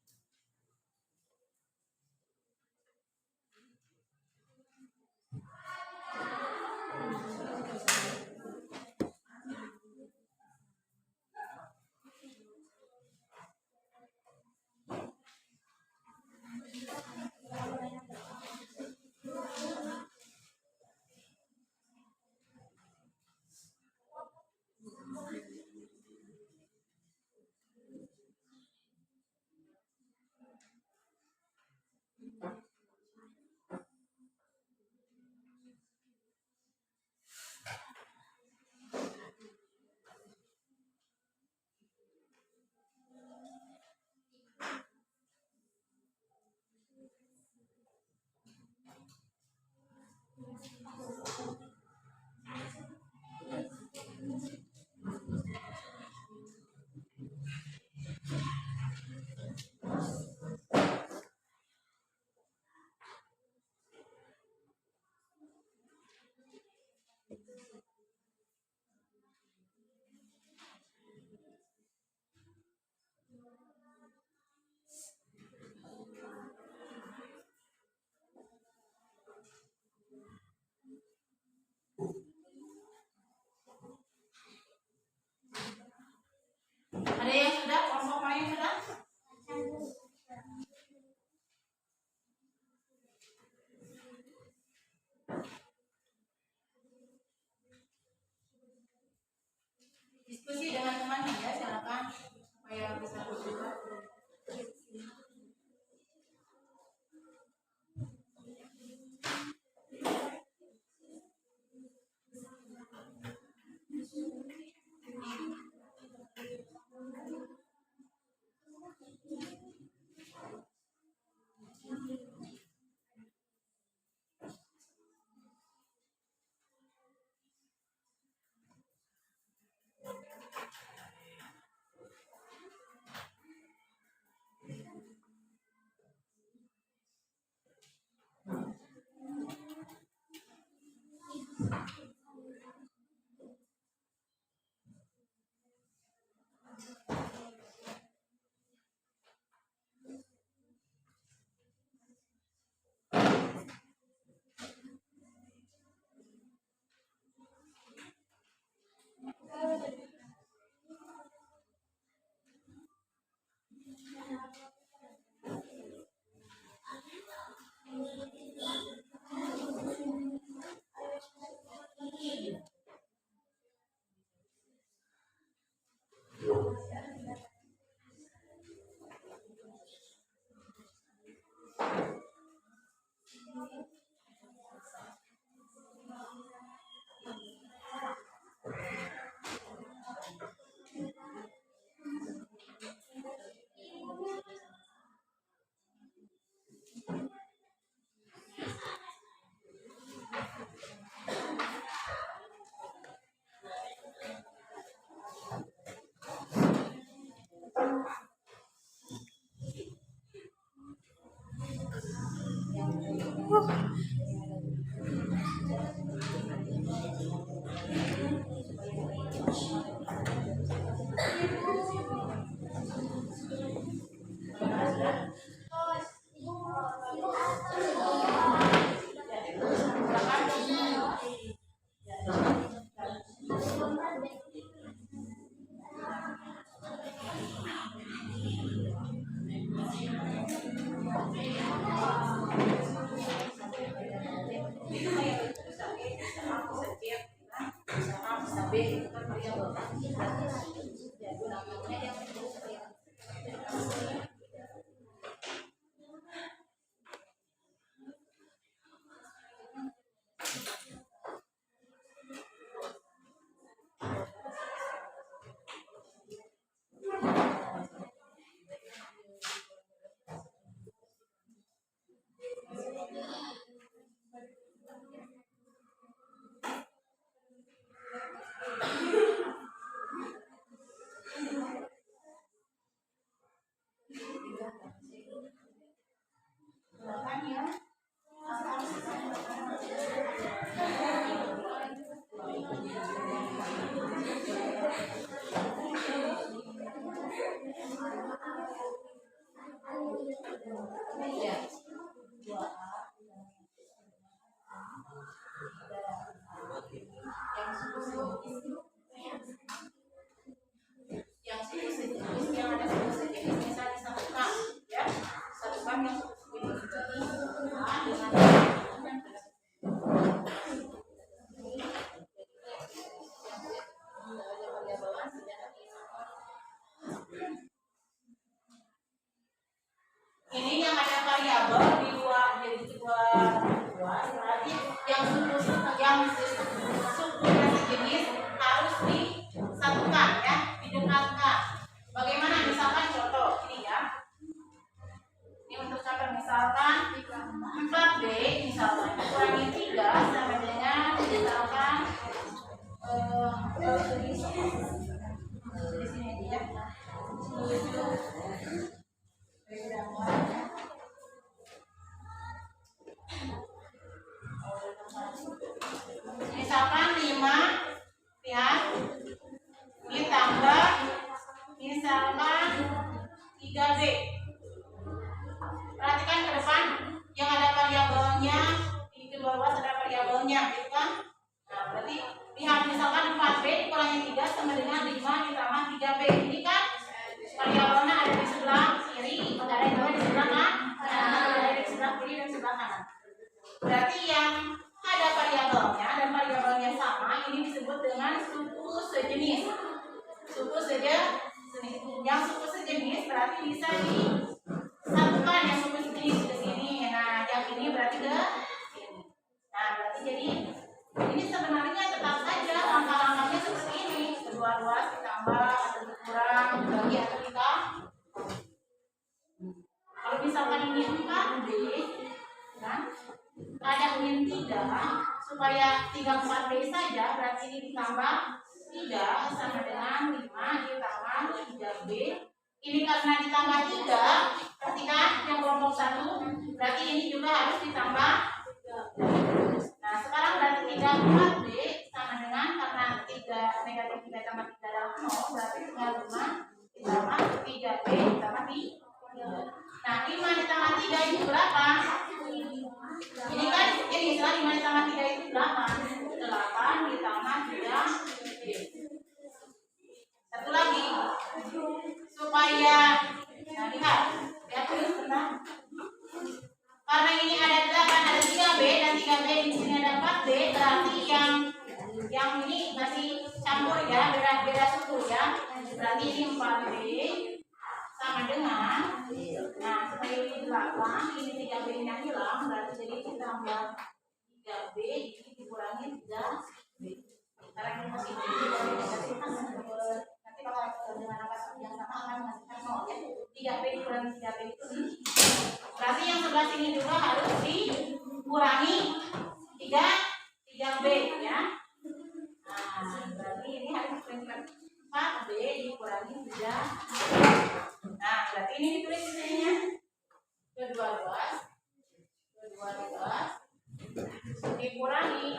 Ada yang sudah? Kelompok mana yang sudah? Diskusi dengan temannya ya, silakan supaya bisa berubah. Ya. Yang suku sejenis yang ada suku sejenis bisa disatukan, ya. Satukan yang suku sejenis berarti A dengan ini yang ada variabel di dua, jadi dua berarti yang suku dan sejenis harus disatukan, ya, didekatkan. Bagaimana? Misalkan contoh ini, ya. Ini untuk contoh misalkan 4B misalkan kurangi 3 sama dengan misalkan di sini aja, ya. 7 misalkan 5, lihat ini tambah misalkan 3B. Perhatikan ke depan yang ada variabelnya, di kedua ruas ada variabelnya, gitu kan? Nah, berarti lihat misalkan 4B dikurangi 3 sama dengan 5 ditambah 3B. Ini kan variabelnya ada di sebelah kiri, ada di sebelah kanan, ada di sebelah kiri dan sebelah kanan. Berarti yang ada variabelnya dan variabelnya sama, ini disebut dengan suku sejenis. Suku sejenis. Yang suku sejenis berarti bisa disatukan yang suku sejenis ke sini. Nah, yang ini berarti ke sini. Nah, berarti jadi ini sebenarnya tetap saja langkah-langkahnya seperti ini. Kedua ruas ditambah atau dikurang, dibagi atau ditambah. Kalau misalkan ini 4B, kan? Ada min 3 supaya 3 4B saja, berarti ini ditambah 3 sama dengan 5 ditambah 3B. Ini karena ditambah 3, perhatikan yang kelompok 1, berarti ini juga harus ditambah 3. Nah, sekarang berarti 3 4B sama dengan, karena 3 negatif 3 tambah 3 adalah 0, berarti tinggal 5 ditambah 3B ditambah 3. Nah, 5 ditambah 3 itu berapa? Ini kan ini istilah 5 ditambah 3 itu 8. 8 ditambah 3. Satu lagi supaya, nah lihat terus tenang. Karena ini ada 8 ada 3B dan 3B di sini ada 4B, berarti yang ini masih campur, ya, beda suku, ya. Berarti ini 4B sama dengan, nah supaya ini 8, ini 3B nya hilang, berarti jadi ditambah 3B, ini dikurangi 3B. Karena ini masih nanti bakal dengan angka yang sama akan menghasilkan 0, ya. 3B dikurangi 3B itu berarti yang sebelah sini juga harus dikurangi 3B, ya. Nah, berarti ini harus dikurangi 4B dikurangi 3. Nah, berarti ini ditulis di sininya. Kedua ruas dikurangi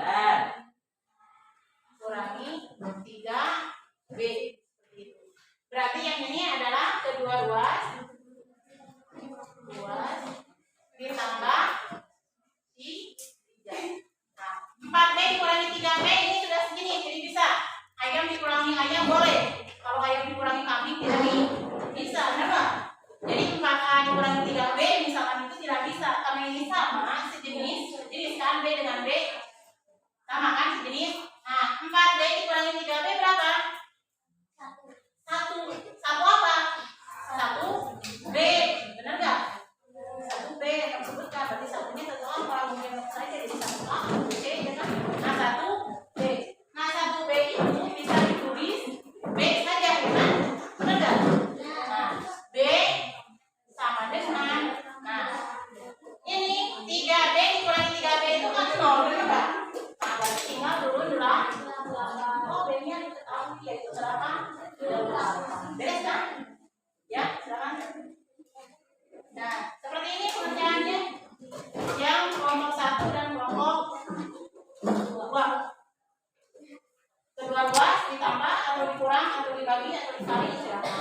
3B. Berarti yang ini adalah kedua ruas ditambah 3. Nah, 4B dikurangi 3B ini sudah segini, jadi bisa. Ayam dikurangi ayam boleh. Kalau ayam dikurangi kambing tidak bisa, benar nggak? Jadi 4A dikurangi 3B misalkan itu tidak bisa, karena ini sama sejenis. Jadi sekarang B dengan B sama kan sejenis. Nah, 4B dikurangi 3B berapa? 1 apa? 1B, benar nggak? 1B yang sebutkan, berarti satunya 1 apa? Mungkin saja jadi 1A, B, ya kan? Nah, 1B. Nah, 1B itu bisa ditulis B saja, ya kan? Benar nggak? Nah, B sama dengan, nah ini 3B dikurangi 3B itu kan 0, benar nggak? Nah, berarti tinggal turun dulu. Oh, B-nya diketahui, yaitu berapa? 8. Beres kan? Ya, silakan. Nah, seperti ini pengerjaannya yang kelompok 1 dan kelompok 2. Kedua ruas ditambah atau dikurang atau dibagi atau dikali, silakan.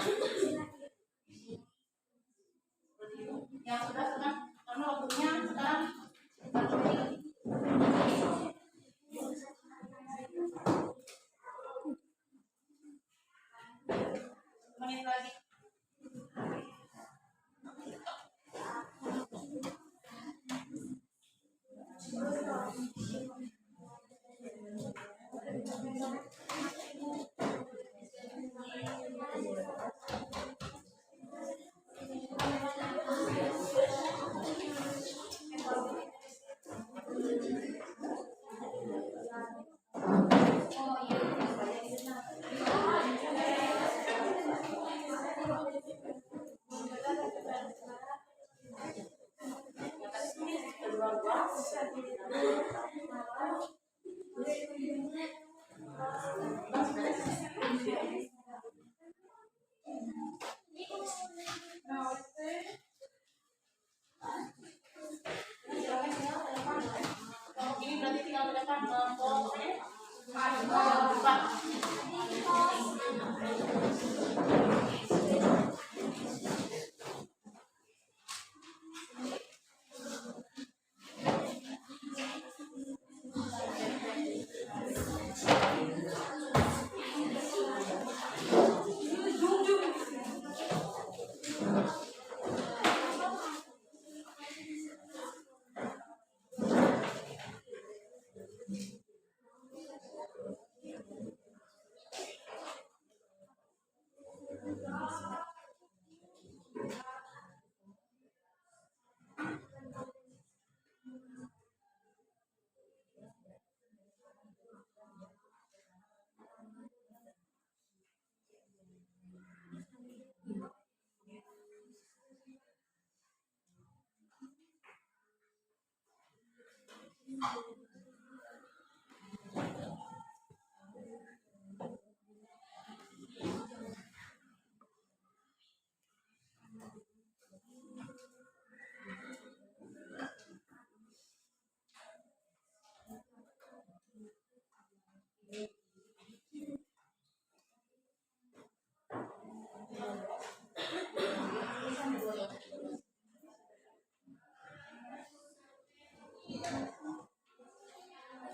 Ini berarti tinggal ke depan pokoknya.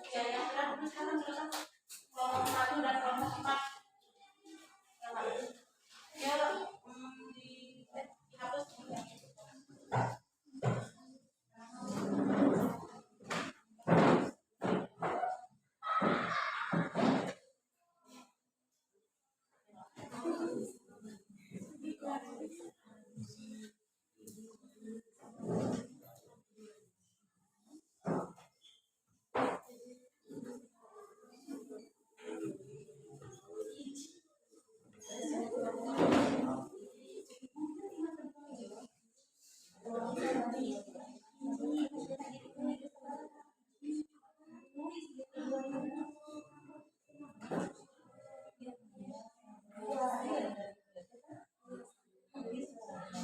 Ya, yang terakhir sekarang kelompok 1 dan kelompok 4. Ya,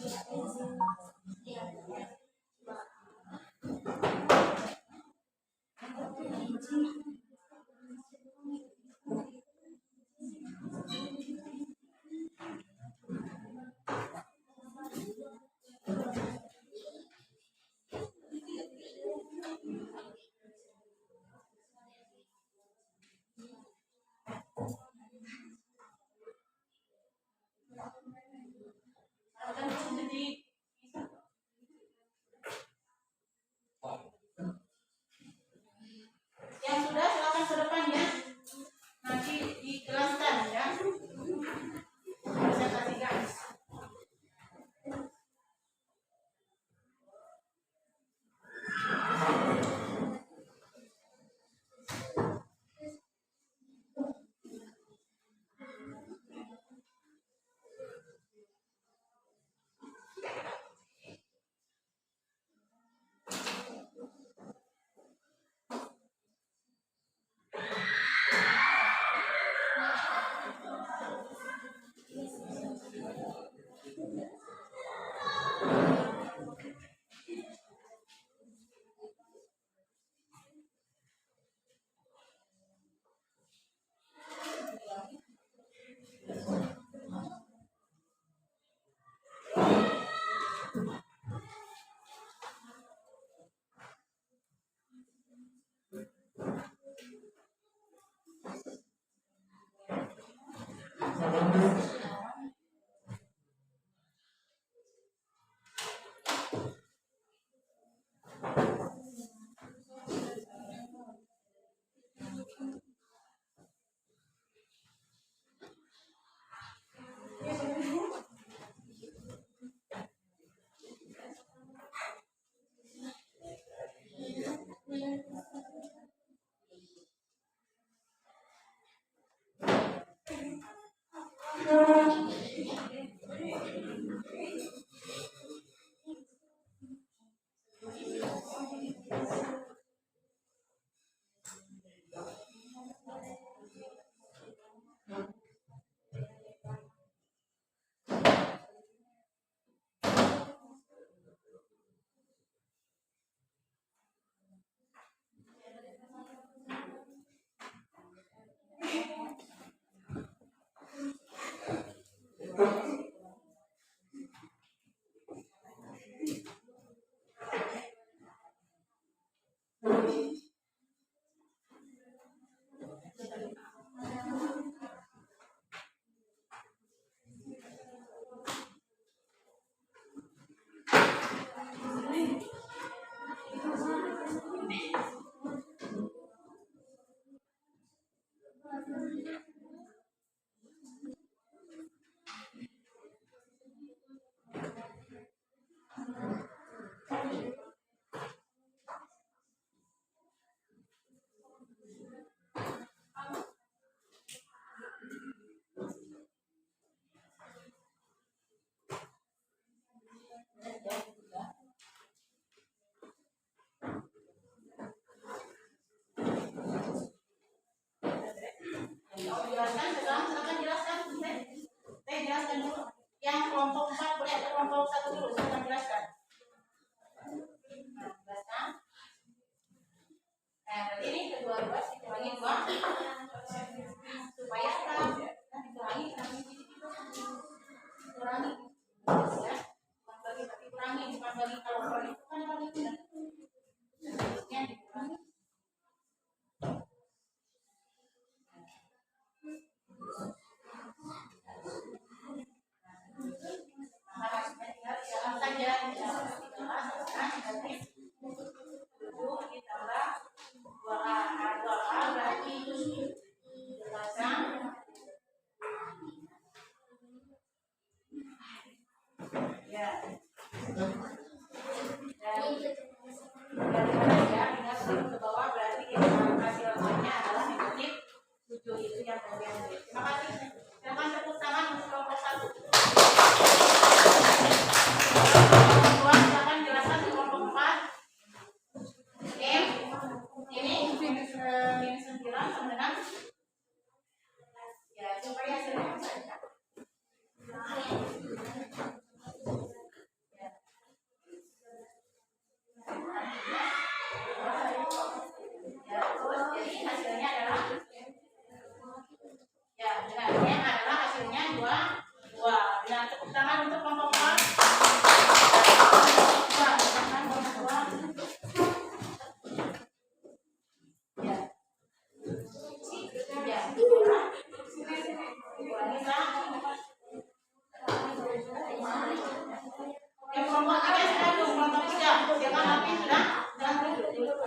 dihapus. Yang sudah silakan ke depan ya. Nanti dijelaskan ya. Presentasikan. boleh atau kelompok satu dulu saya akan jelaskan. Nah, jelaskan. Nah, berarti ini kedua ruas dikurangi 2 supaya kita dikurangi kurangi ya. Bukan bagi tapi kurangi, bukan bagi. Kalau kurangi itu kan bagi benar. Harusnya dikurangi. Terima kasih. Silakan tepuk tangan untuk kelompok 1. Silakan jelaskan di kelompok 4. Ini minus 9 sama dengan ya supaya hasilnya saja. Jadi hasilnya adalah ya benar yang adalah hasilnya 2. Nah, tepuk tangan untuk kelompok 4. Yang kelompok 3 sudah dulu, kelompok 3 jangan nanti sudah jangan duduk.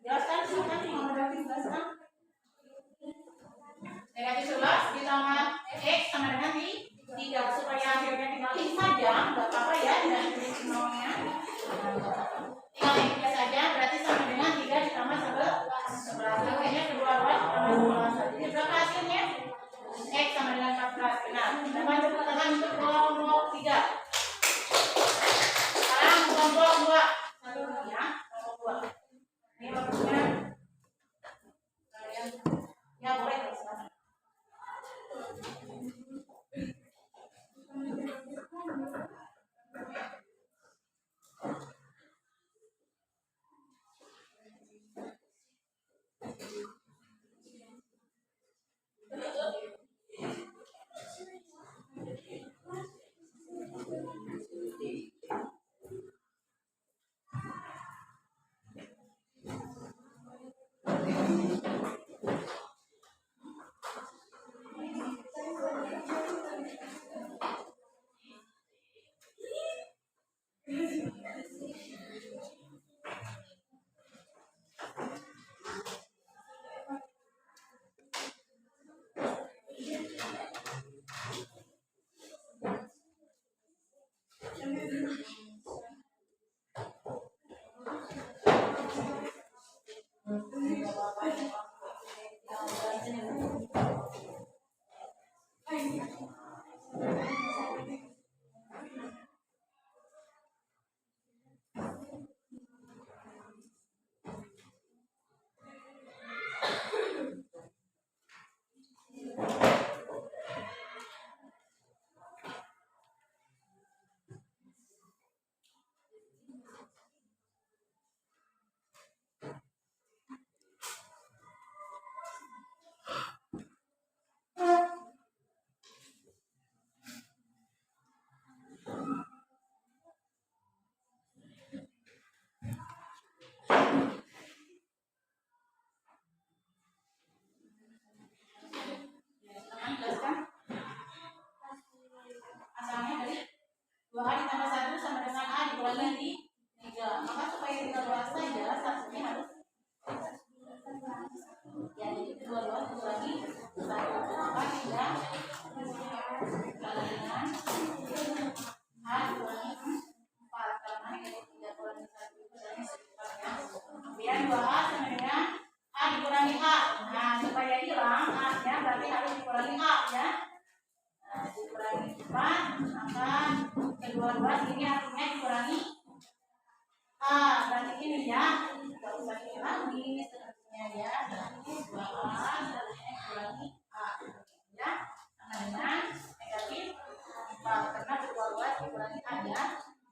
Jelaskan silakan Mama Davi jelaskan. Negatif 11 ditambah X sama dengan 3 supaya hasilnya tinggal X saja, nggak apa-apa ya, tidak ditulis nolnya. Tinggal X saja, berarti sama dengan 3 ditambah 11. Akhirnya kedua ruas ditambah 11. Jadi berapa hasilnya? X sama dengan 14. Nah, dapat tepuk tangan untuk kelompok 3. Sekarang kelompok 2. Satu lagi ya, kelompok 2. Ini waktunya kalian ya boleh silakan. kalian kurangi 4 karena negatif 3 kurangi 1 itu dari sekitarnya. Kemudian 2A sama dengan A dikurangi A. Nah, supaya hilang A-nya berarti harus dikurangi A ya. Nah, dikurangi 4, maka kedua ruas ini artinya dikurangi A. Berarti ini ya, nggak usah diulangi seterusnya ya. Berarti 2A seterusnya dikurangi A ya. Sama dengan negatif 4 karena kedua ruas dikurangi A ya.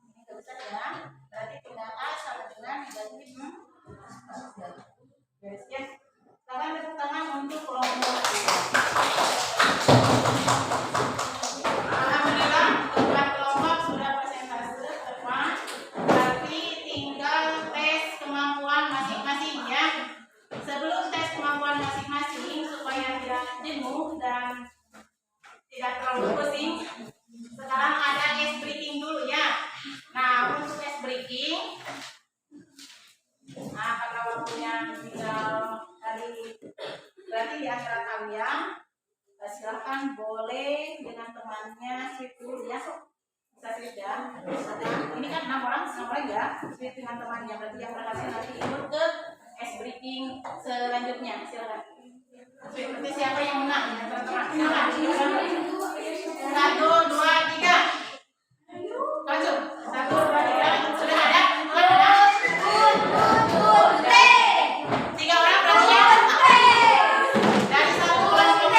Ini nggak usah ya. Berarti tinggal A sama dengan negatif 4. Guys, ya. Sekarang tepuk tangan untuk kelompok. Alhamdulillah, keempat kelompok sudah persentase teman. Berarti tinggal tes kemampuan masing-masing ya. Sebelum tes kemampuan masing-masing supaya tidak jenuh dan tidak terlalu pusing, sekarang ada ice breaking dulu ya. Nah, untuk ice breaking, nah karena waktunya tinggal hari, berarti di antara kalian silahkan boleh dengan temannya sweet dulu ya. Bisa sweet ya. Ini kan 6 orang ya. Sweet dengan temannya, berarti yang berhasil nanti ikut ke ice breaking selanjutnya. Silakan. Sweet, berarti siapa yang menang ya teman-teman? Silakan. 1, 2, 3. Langsung. 1, 2, 3. Sudah ada? Sudah ada? 3 orang berarti ya? Dari 1 kelompok.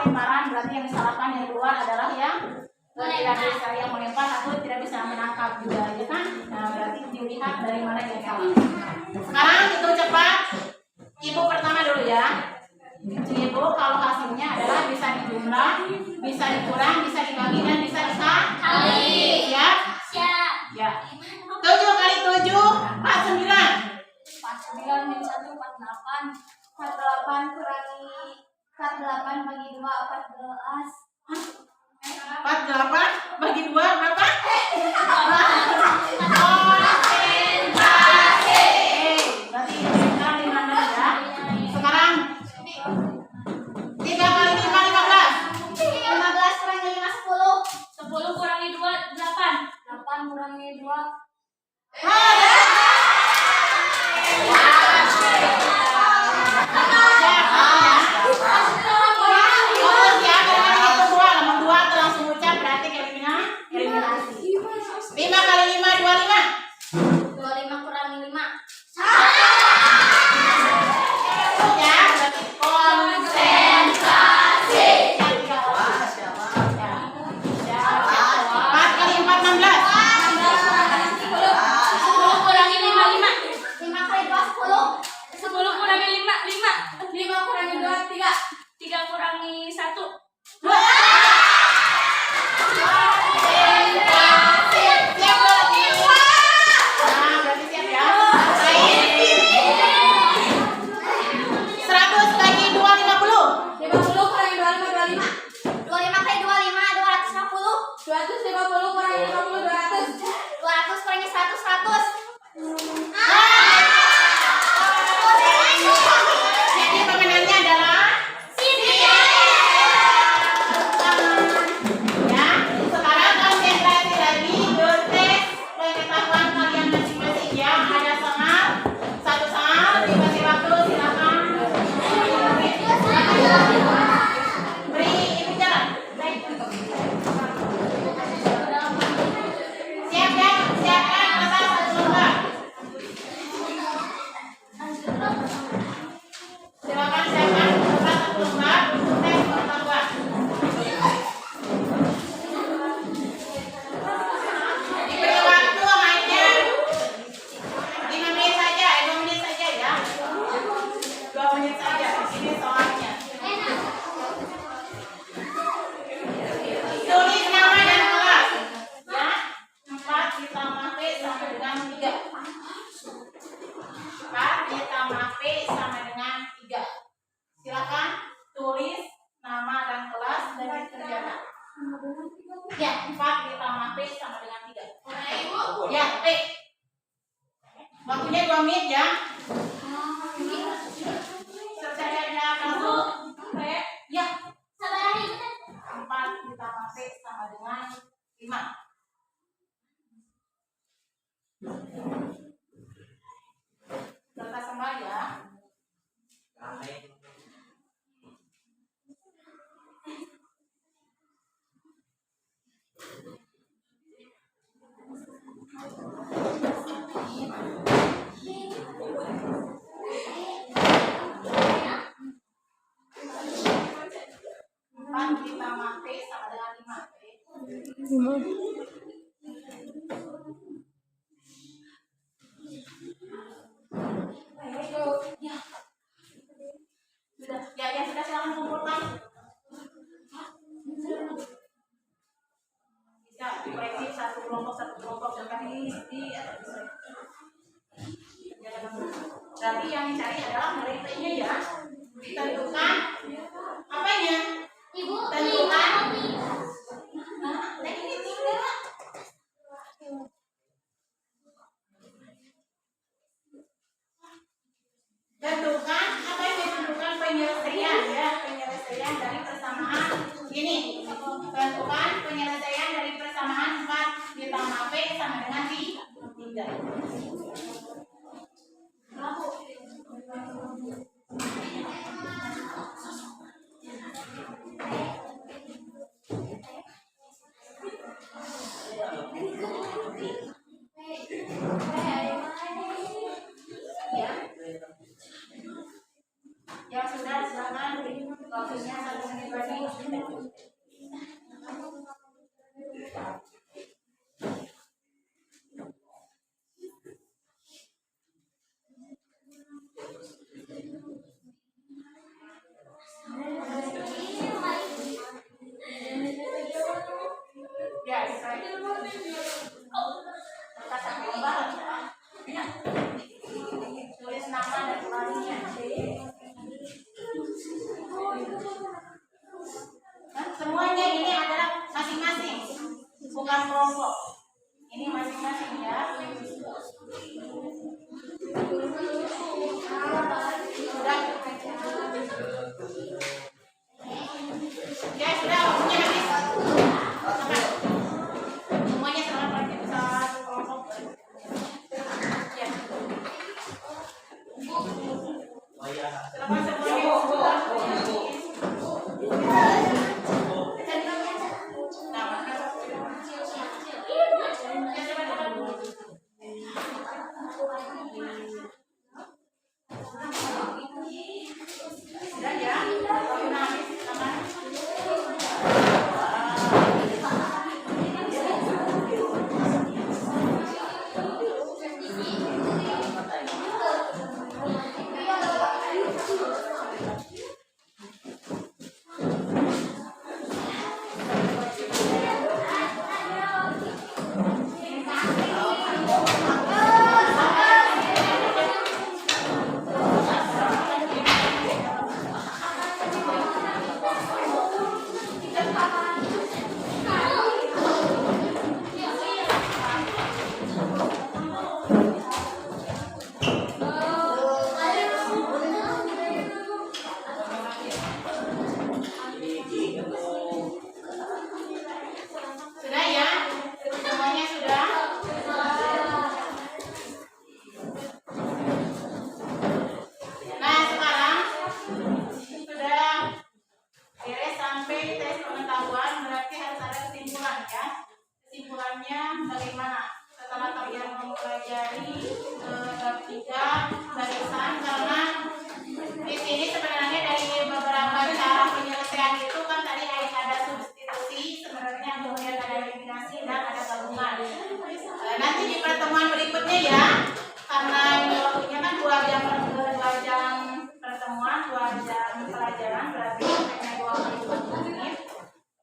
lemparan, berarti yang disalahkan yang keluar adalah yang tidak bisa yang melempar atau tidak bisa menangkap juga, ya kan? Nah, berarti dilihat dari mana yang salah. Sekarang itu cepat. Ibu pertama dulu ya. Ibu kalau hasilnya adalah bisa dijumlah, bisa dikurang, bisa dibagi dan bisa dikali. Siap? Siap. Ya. 7 kali 7 49. 49 min 1 48. 48 kurangi 48 bagi 2 14. 48 bagi 2 berapa? Berarti sekarang di mana ya? Sekarang 3 kali 5 15. 15 kurangi 5 10. 10 kurangi 2 8. 8 kurangi 2. Eliminasi. 5 kali 5 25. 25 kurangi 5. Ya, berarti konsentrasi. 4 kali 4 16. 10 kurangi 5 5. 5 kali 2 10. 10 kurangi 5 5. 5 kurangi 2 3. 3 kurangi 1. Jadi pemenangnya adalah ya. Sekarang konsentrasi lagi, bertes pengetahuan kalian masing-masing ya. Ada sangat, satu sangat, dikasih waktu silakan. Beri ibu jalan. Siapkan kertas satu lembar. Silakan siapkan kertas satu lembar untuk tes pengetahuan. Diberi waktu mainnya 5 menit saja, 2 menit saja ya. 2 menit saja. Ini soalnya. Tulis nama dan kelas. Ya. 4 ditambah P sama dengan 3. 4 ditambah P sama dengan 3. Silakan tulis nama dan kelas dan dikerjakan. Ya, 4 ditambah P sama dengan 3. Ya, P. Waktunya 2 menit ya. Secara langsung P. Ya. 4 ditambah P sama dengan 5. Kertas sama ya. Empat ditambah P sama dengan 5. Sudah, ya sudah silakan kumpulkan. Bisa dikoreksi satu kelompok jangan di atau bisa. Berarti yang dicari adalah nilai P-nya ya. Tentukan apanya? Ibu, Tentukan. Nah, ini tidak. Tentukan apa yang ditentukan penyelesaian ya, penyelesaian dari persamaan ini. Tentukan penyelesaian dari persamaan 4 ditambah P sama dengan 3. Ya sudah silakan waktunya 1 Tulis nama dan kelasnya. Nah, semuanya ini adalah masing-masing, bukan kelompok. Ini masing-masing ya. Sudah. Ya sudah, waktunya habis. Sama. Semuanya sama pakai satu kelompok. Ya. Selamat semuanya. Sudah ya, waktu habis sama. Sudah ya? Semuanya sudah? Nah, sekarang sudah beres sampai tes pengetahuan, berarti harus ada kesimpulan ya. Kesimpulannya bagaimana? Setelah kalian mempelajari bab 3 barisan, karena di sini sebenarnya dari beberapa cara penyelesaian itu kan tadi ada substitusi, sebenarnya kemudian ada eliminasi dan ada gabungan. Nanti di pertemuan berikutnya ya, karena ini waktunya kan 2 jam pertemuan, 2 jam pelajaran, berarti hanya 20 menit.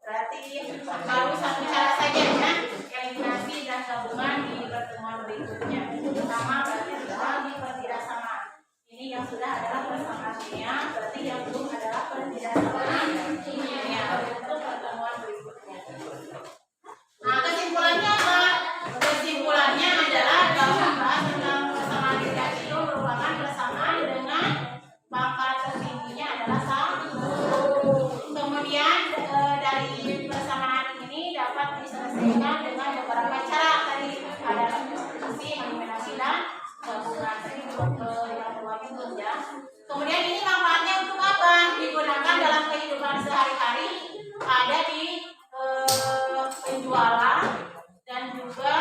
Berarti baru satu cara saja ya, eliminasi dan gabungan di pertemuan berikutnya. Pertama berarti adalah di pertidaksamaan. Ini yang sudah adalah persamaan dunia, berarti yang belum adalah pertidaksamaan dunia untuk pertemuan berikutnya. Nah, kesimpulannya apa? Kesimpulannya adalah dalam membahas tentang persamaan dunia itu merupakan persamaan dengan pangkat tertingginya adalah 1. Kemudian dari persamaan ini dapat diselesaikan dengan beberapa cara, tadi ada substitusi, eliminasi dan gabungan. Tadi yang keluar itu ya. Kemudian ini manfaatnya untuk apa? Digunakan dalam kehidupan sehari-hari, ada di penjualan dan juga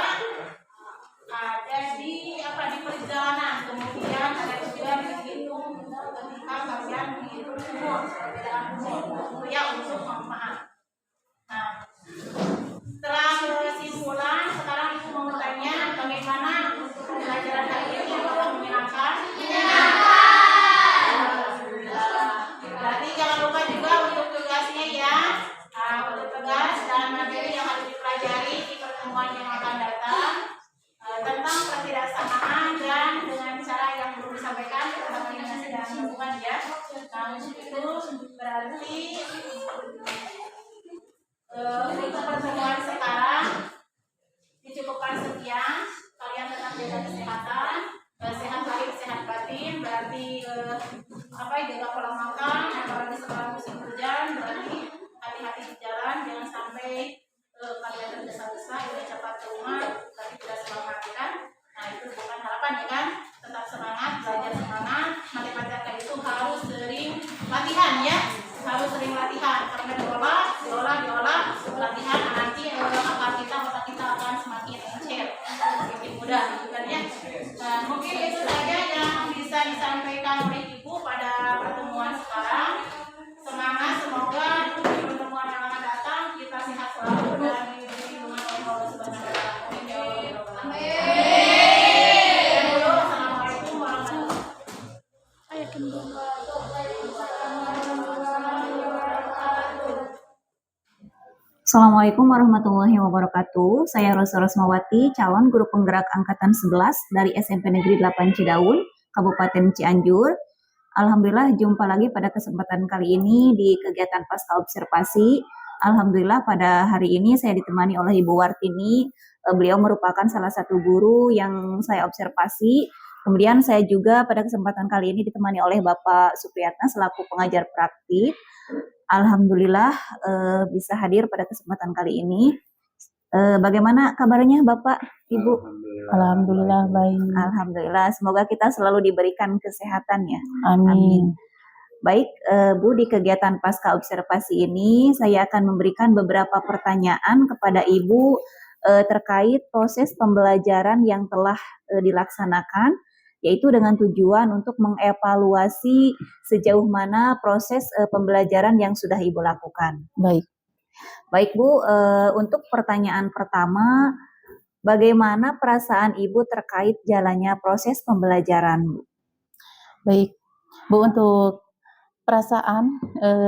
ada di di perjalanan. Kemudian ada juga dihitung ketika kalian menghitung umur, perbedaan umur itu ya untuk manfaat. Nah, setelah kesimpulan, sekarang ibu mau bertanya bagaimana untuk pembelajaran hari ini, apakah menyenangkan? Berarti jangan lupa juga untuk tugasnya ya. Untuk tugas dan materi yang harus dipelajari di pertemuan yang akan datang tentang pertidaksamaan dan dengan cara yang belum disampaikan tentang eliminasi dan gabungan ya. Nah, itu berarti untuk pertemuan sekarang dicukupkan sekian. Kalian tetap jaga kesehatan, sehat lahir sehat batin, berarti jaga pola makan, apalagi sekarang musim hujan, berarti hati-hati di jalan, jangan sampai kalian tergesa-gesa udah cepat ke rumah tapi tidak selamat kan. Nah, itu bukan harapan ya kan. Tetap semangat, belajar semangat. Matematika itu harus sering latihan ya, harus sering latihan karena diolah Assalamualaikum warahmatullahi wabarakatuh. Saya Rosa Rosmawati, calon guru penggerak angkatan 11 dari SMP Negeri 8 Cidaun, Kabupaten Cianjur. Alhamdulillah jumpa lagi pada kesempatan kali ini di kegiatan pasca observasi. Alhamdulillah pada hari ini saya ditemani oleh Ibu Wartini. Beliau merupakan salah satu guru yang saya observasi. Kemudian saya juga pada kesempatan kali ini ditemani oleh Bapak Supriyatna selaku pengajar praktik. Alhamdulillah bisa hadir pada kesempatan kali ini. Bagaimana kabarnya Bapak, Ibu? Alhamdulillah baik. Alhamdulillah, semoga kita selalu diberikan kesehatan ya. Amin. Baik, Bu, di kegiatan pasca observasi ini saya akan memberikan beberapa pertanyaan kepada Ibu terkait proses pembelajaran yang telah dilaksanakan, yaitu dengan tujuan untuk mengevaluasi sejauh mana proses pembelajaran yang sudah Ibu lakukan. Baik. Baik Bu, untuk pertanyaan pertama, bagaimana perasaan Ibu terkait jalannya proses pembelajaran, Bu? Baik, Bu, untuk perasaan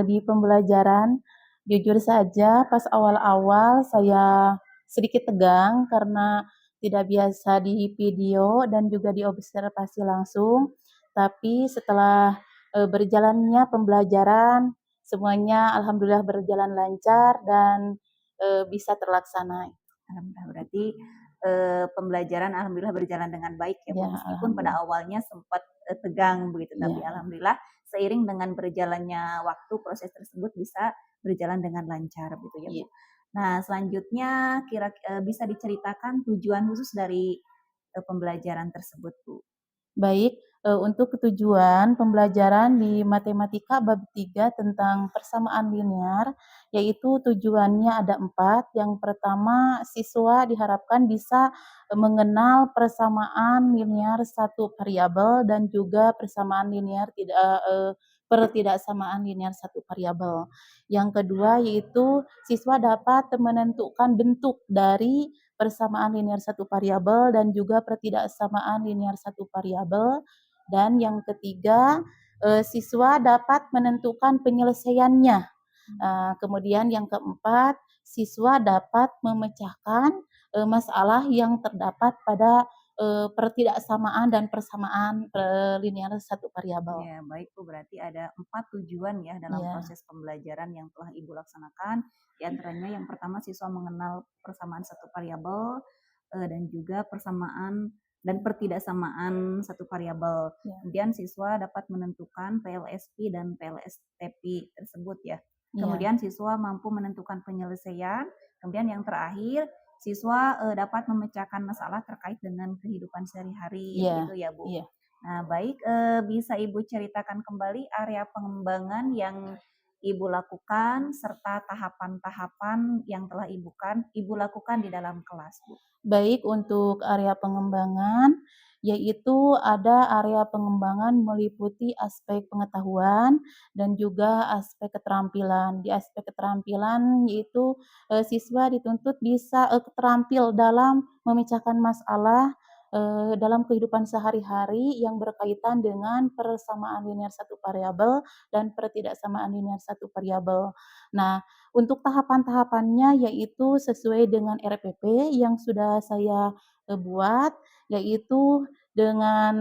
di pembelajaran, jujur saja pas awal-awal saya sedikit tegang karena tidak biasa di video dan juga diobservasi langsung. Tapi setelah berjalannya pembelajaran, semuanya alhamdulillah berjalan lancar dan bisa terlaksana. Alhamdulillah, berarti pembelajaran alhamdulillah berjalan dengan baik ya, Bu. Ya, Meskipun pada alhamdulillah. awalnya sempat tegang begitu, tapi Ya. alhamdulillah seiring dengan berjalannya waktu proses tersebut bisa berjalan dengan lancar gitu ya, Bu. Iya. Nah, selanjutnya bisa diceritakan tujuan khusus dari pembelajaran tersebut, Bu. Baik, untuk tujuan pembelajaran di matematika bab 3 tentang persamaan linear, yaitu tujuannya ada 4. Yang pertama, siswa diharapkan bisa mengenal persamaan linear satu variabel dan juga persamaan linear pertidaksamaan linear satu variabel. Yang kedua, yaitu siswa dapat menentukan bentuk dari persamaan linear satu variabel dan juga pertidaksamaan linear satu variabel. Dan yang ketiga, siswa dapat menentukan penyelesaiannya. Kemudian yang keempat, siswa dapat memecahkan masalah yang terdapat pada pertidaksamaan dan persamaan linear satu variabel. Ya, baik Bu, berarti ada 4 tujuan ya dalam Ya. proses pembelajaran yang telah Ibu laksanakan. Di antaranya yang pertama siswa mengenal persamaan satu variabel dan juga persamaan dan pertidaksamaan satu variabel. Ya. Kemudian siswa dapat menentukan PLSP dan PLSTP tersebut ya. Ya. Kemudian siswa mampu menentukan penyelesaian. Kemudian yang terakhir siswa dapat memecahkan masalah terkait dengan kehidupan sehari-hari Ya. gitu ya Bu. Ya. Nah, baik, bisa Ibu ceritakan kembali area pengembangan yang Ibu lakukan serta tahapan-tahapan yang telah Ibu lakukan di dalam kelas, Bu. Baik, untuk area pengembangan, yaitu ada area pengembangan meliputi aspek pengetahuan dan juga aspek keterampilan. Di aspek keterampilan yaitu siswa dituntut bisa terampil dalam memecahkan masalah dalam kehidupan sehari-hari yang berkaitan dengan persamaan linear satu variabel dan pertidaksamaan linear satu variabel. Nah, untuk tahapan-tahapannya yaitu sesuai dengan RPP yang sudah saya buat, yaitu dengan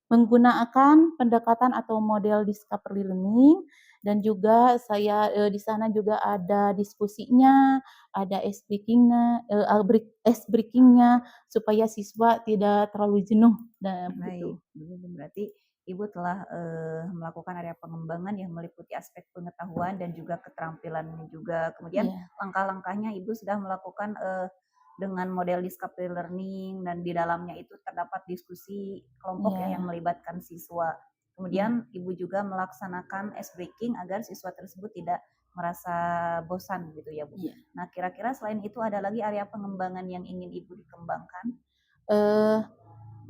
menggunakan pendekatan atau model discovery learning dan juga saya di sana juga ada diskusinya, ada ice breaking-nya supaya siswa tidak terlalu jenuh dan begitu. Baik, berarti Ibu telah melakukan area pengembangan yang meliputi aspek pengetahuan dan juga keterampilan juga. Kemudian Iya. langkah-langkahnya Ibu sudah melakukan dengan model discovery learning dan di dalamnya itu terdapat diskusi kelompok ya Iya. yang melibatkan siswa. Kemudian Ibu juga melaksanakan ice breaking agar siswa tersebut tidak merasa bosan gitu ya Bu. Iya. Nah, kira-kira selain itu ada lagi area pengembangan yang ingin Ibu dikembangkan?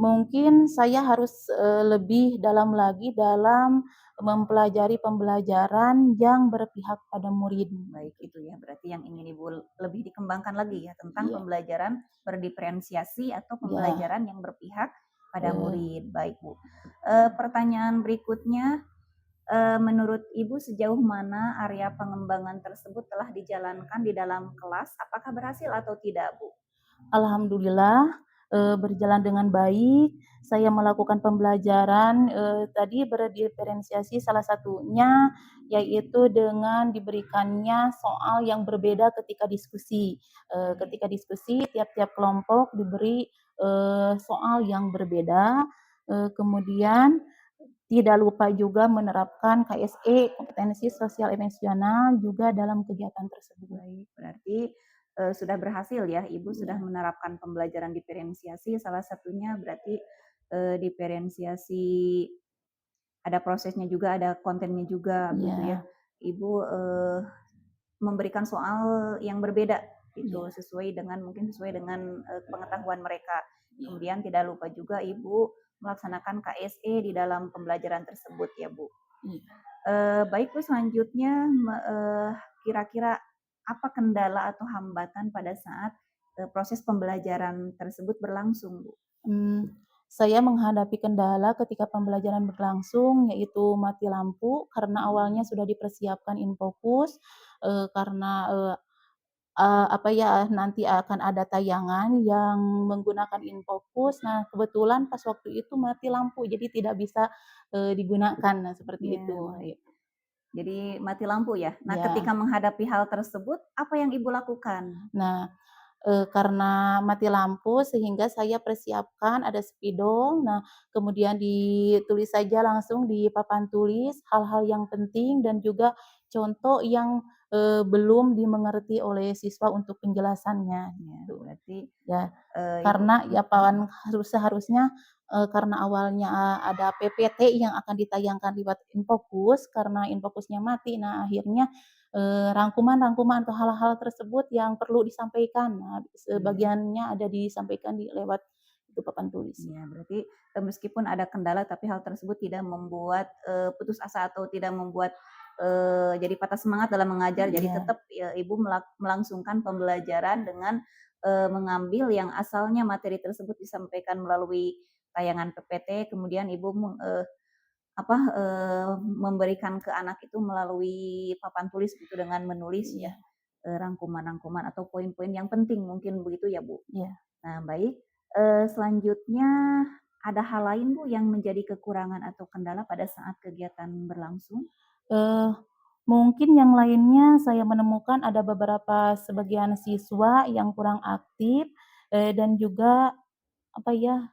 Mungkin saya harus lebih dalam lagi dalam mempelajari pembelajaran yang berpihak pada murid. Baik, itu ya. Berarti yang ingin Ibu lebih dikembangkan lagi ya tentang Iya. pembelajaran berdiferensiasi atau Ya. pembelajaran yang berpihak pada murid. Baik, Bu. Pertanyaan berikutnya, Menurut Ibu sejauh mana area pengembangan tersebut telah dijalankan di dalam kelas? Apakah berhasil atau tidak, Bu? Alhamdulillah, berjalan dengan baik. Saya melakukan pembelajaran, tadi berdiferensiasi salah satunya yaitu dengan diberikannya soal yang berbeda ketika diskusi. Ketika diskusi tiap-tiap kelompok diberi, soal yang berbeda, kemudian tidak lupa juga menerapkan KSE, kompetensi sosial emosional juga dalam kegiatan tersebut. Baik, berarti sudah berhasil ya, Ibu sudah Iya. menerapkan pembelajaran diferensiasi, salah satunya berarti diferensiasi ada prosesnya juga, ada kontennya juga, begitu ya. Iya, Ibu memberikan soal yang berbeda gitu, iya, mungkin sesuai dengan pengetahuan mereka. iya, Kemudian tidak lupa juga Ibu melaksanakan KSE di dalam pembelajaran tersebut ya, Bu. iya. Baik Bu, selanjutnya kira-kira apa kendala atau hambatan pada saat proses pembelajaran tersebut berlangsung, Bu? Saya menghadapi kendala ketika pembelajaran berlangsung, yaitu mati lampu karena awalnya sudah dipersiapkan infocus, karena, apa ya, nanti akan ada tayangan yang menggunakan infocus. Nah, kebetulan pas waktu itu mati lampu, jadi tidak bisa, digunakan. Nah, seperti Iya, itu. baik. Jadi mati lampu ya. Nah, Ya. ketika menghadapi hal tersebut, apa yang Ibu lakukan? Nah, karena mati lampu sehingga saya persiapkan ada spidol, nah kemudian ditulis saja langsung di papan tulis hal-hal yang penting dan juga contoh yang, belum dimengerti oleh siswa untuk penjelasannya, Ya, gitu. berarti Ya, Ibu karena ya seharusnya, karena awalnya, ada PPT yang akan ditayangkan lewat Infocus, karena Infocusnya mati, nah akhirnya, rangkuman-rangkuman atau hal-hal tersebut yang perlu disampaikan, nah iya. sebagiannya ada disampaikan lewat itu papan tulis. Iya, berarti meskipun ada kendala tapi hal tersebut tidak membuat putus asa atau tidak membuat jadi patah semangat dalam mengajar. Jadi Iya, tetap ya, Ibu melangsungkan pembelajaran dengan mengambil yang asalnya materi tersebut disampaikan melalui tayangan PPT, kemudian Ibu memberikan ke anak itu melalui papan tulis gitu dengan menulis ya iya, rangkuman-rangkuman atau poin-poin yang penting mungkin begitu ya, Bu? iya. Nah, baik, selanjutnya ada hal lain, Bu, yang menjadi kekurangan atau kendala pada saat kegiatan berlangsung? Eee, Mungkin yang lainnya saya menemukan ada beberapa sebagian siswa yang kurang aktif, dan juga apa ya,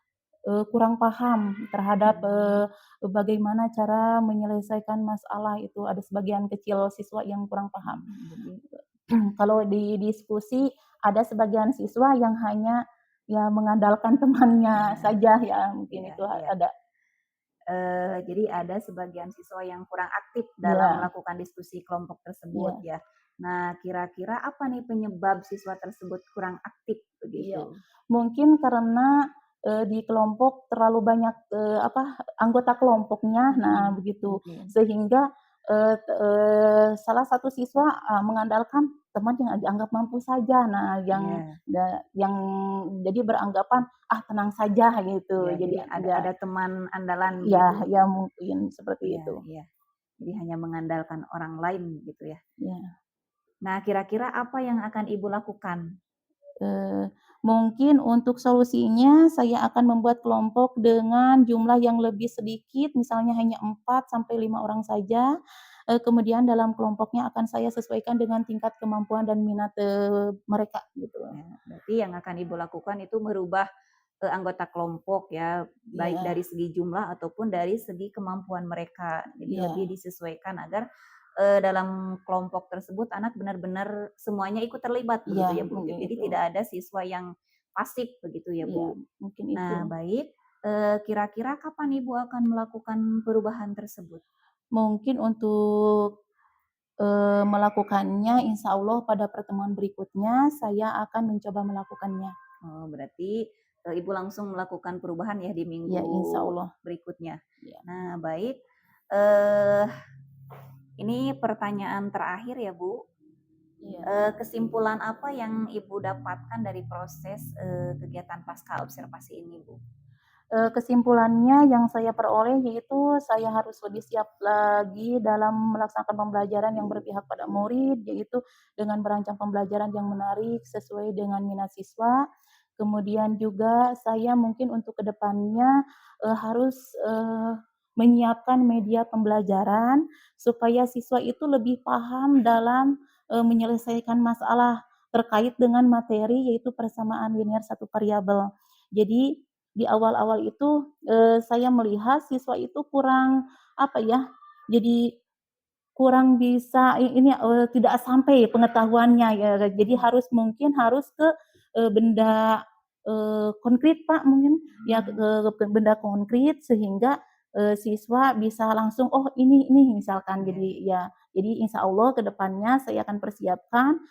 kurang paham terhadap, Mmm, bagaimana cara menyelesaikan masalah itu. Ada sebagian kecil siswa yang kurang paham. jadi Kalau di diskusi ada sebagian siswa yang hanya ya mengandalkan temannya nah, saja ya, mungkin iya itu iya. ada. Jadi ada sebagian siswa yang kurang aktif dalam Iya, melakukan diskusi kelompok tersebut iya. ya. Nah, kira-kira apa nih penyebab siswa tersebut kurang aktif Iya, begitu? mungkin karena, di kelompok terlalu banyak, anggota kelompoknya, nah Mhm, begitu. mungkin. Sehingga, salah satu siswa, mengandalkan teman yang dianggap mampu saja. Nah, Iya yang jadi beranggapan, "Ah, tenang saja," gitu. iya, Jadi jadi ada ya ada teman andalan ya begitu? ya mungkin seperti Iya itu. iya. Jadi hanya mengandalkan orang lain gitu ya. Ya. Nah, kira-kira apa yang akan Ibu lakukan? Mungkin untuk solusinya saya akan membuat kelompok dengan jumlah yang lebih sedikit, misalnya hanya 4 sampai 5 orang saja, kemudian dalam kelompoknya akan saya sesuaikan dengan tingkat kemampuan dan minat, mereka gitu. Ya, berarti yang akan Ibu lakukan itu merubah, anggota kelompok ya, baik Iya, dari segi jumlah ataupun dari segi kemampuan mereka. Jadi lebih iya, disesuaikan agar, dalam kelompok tersebut anak benar-benar semuanya ikut terlibat iya, begitu ya, Bu. mungkin Jadi itu. tidak ada siswa yang pasif begitu ya, Iya, Bu. mungkin itu. Nah, baik, kira-kira kapan Ibu akan melakukan perubahan tersebut? Mungkin untuk, melakukannya insya Allah pada pertemuan berikutnya saya akan mencoba melakukannya. Oh, berarti, Ibu langsung melakukan perubahan ya di Iya, minggu insya Allah. berikutnya. Iya, Nah, baik, eee, ini pertanyaan terakhir ya, Bu. iya. Kesimpulan apa yang Ibu dapatkan dari proses, kegiatan pasca observasi ini, Bu? kesimpulannya yang saya peroleh yaitu saya harus lebih siap lagi dalam melaksanakan pembelajaran yang berpihak pada murid, yaitu dengan merancang pembelajaran yang menarik sesuai dengan minat siswa. Kemudian juga saya mungkin untuk kedepannya harus menyiapkan media pembelajaran supaya siswa itu lebih paham dalam menyelesaikan masalah terkait dengan materi yaitu persamaan linear satu variabel. Jadi di awal-awal itu, saya melihat siswa itu kurang, apa ya, jadi kurang bisa tidak sampai pengetahuannya ya, jadi mungkin harus ke, benda, konkret Pak mungkin, ya ke benda konkret sehingga, siswa bisa langsung, "Oh ini," misalkan. Jadi insya Allah ke depannya saya akan persiapkan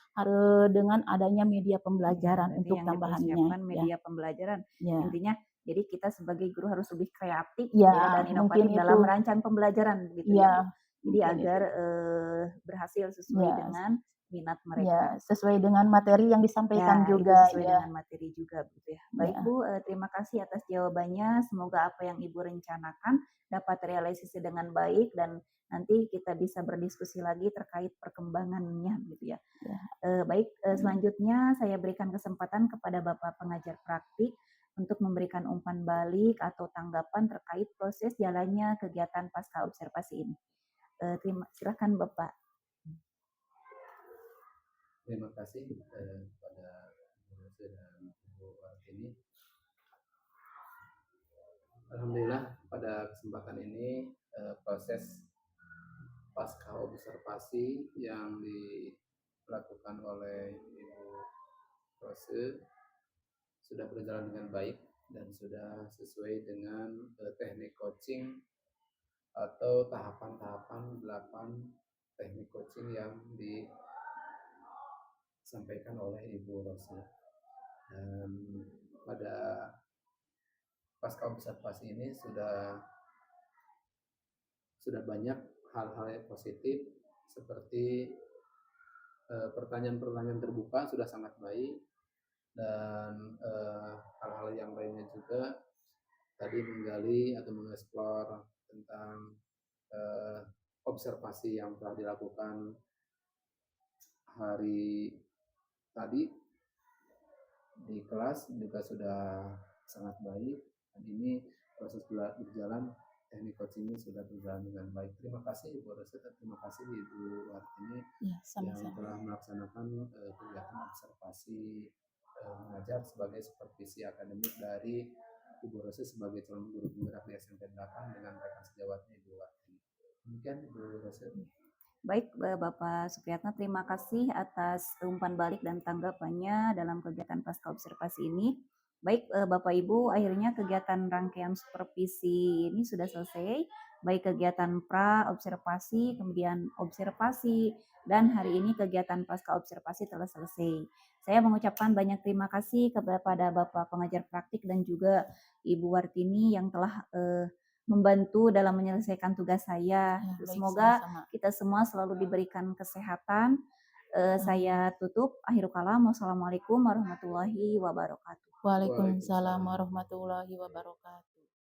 dengan adanya media pembelajaran Berarti untuk yang tambahannya, dipersiapkan ya. media pembelajaran. Ya. Intinya jadi kita sebagai guru harus lebih kreatif Ya, ya dan mungkin inovatif itu. dalam merancang pembelajaran begitu ya, Iya, Bu. Jadi mungkin agar itu. berhasil sesuai Ya, dengan minat mereka. ya, sesuai dengan materi yang disampaikan Ya, itu juga, sesuai ya. dengan materi juga gitu ya. Baik Ya, Bu, terima kasih atas jawabannya. Semoga apa yang Ibu rencanakan dapat terrealisasi dengan baik dan nanti kita bisa berdiskusi lagi terkait perkembangannya gitu ya. ya. Baik, selanjutnya saya berikan kesempatan kepada Bapak pengajar praktik untuk memberikan umpan balik atau tanggapan terkait proses jalannya kegiatan pasca observasi ini. Silakan Bapak. Terima kasih kepada Bu Rose dan Bu Wartini. Alhamdulillah pada kesempatan ini proses pasca observasi yang dilakukan oleh Ibu Rose sudah berjalan dengan baik dan sudah sesuai dengan teknik coaching atau tahapan-tahapan 8 teknik coaching yang disampaikan oleh Ibu Rose. Dan pada pasca observasi ini sudah banyak hal-hal yang positif seperti pertanyaan-pertanyaan terbuka sudah sangat baik dan hal-hal yang lainnya juga tadi menggali atau mengeksplor tentang observasi yang telah dilakukan hari tadi di kelas juga sudah sangat baik. Dan ini proses berjalan teknik coaching ini sudah berjalan dengan baik. Terima kasih Ibu Rose, terima kasih Ibu Wartini Ya, yang sama-sama. telah melaksanakan kegiatan observasi mengajar sebagai supervisi akademik dari Ibu Rose sebagai calon guru penggerak di SMP 8 dengan rekan sejawatnya Ibu Wartini. Demikian Ibu Rose. Baik, Bapak Supriyatna, terima kasih atas umpan balik dan tanggapannya dalam kegiatan pasca observasi ini. Baik, Bapak Ibu, akhirnya kegiatan rangkaian supervisi ini sudah selesai. Baik kegiatan pra observasi, kemudian observasi, dan hari ini kegiatan pasca observasi telah selesai. Saya mengucapkan banyak terima kasih kepada Bapak pengajar praktik dan juga Ibu Wartini yang telah membantu dalam menyelesaikan tugas saya. Ya, baik, Semoga sama-sama. kita semua selalu diberikan kesehatan. Saya tutup. Akhirul kalam. Wassalamualaikum warahmatullahi wabarakatuh. Waalaikumsalam warahmatullahi wabarakatuh.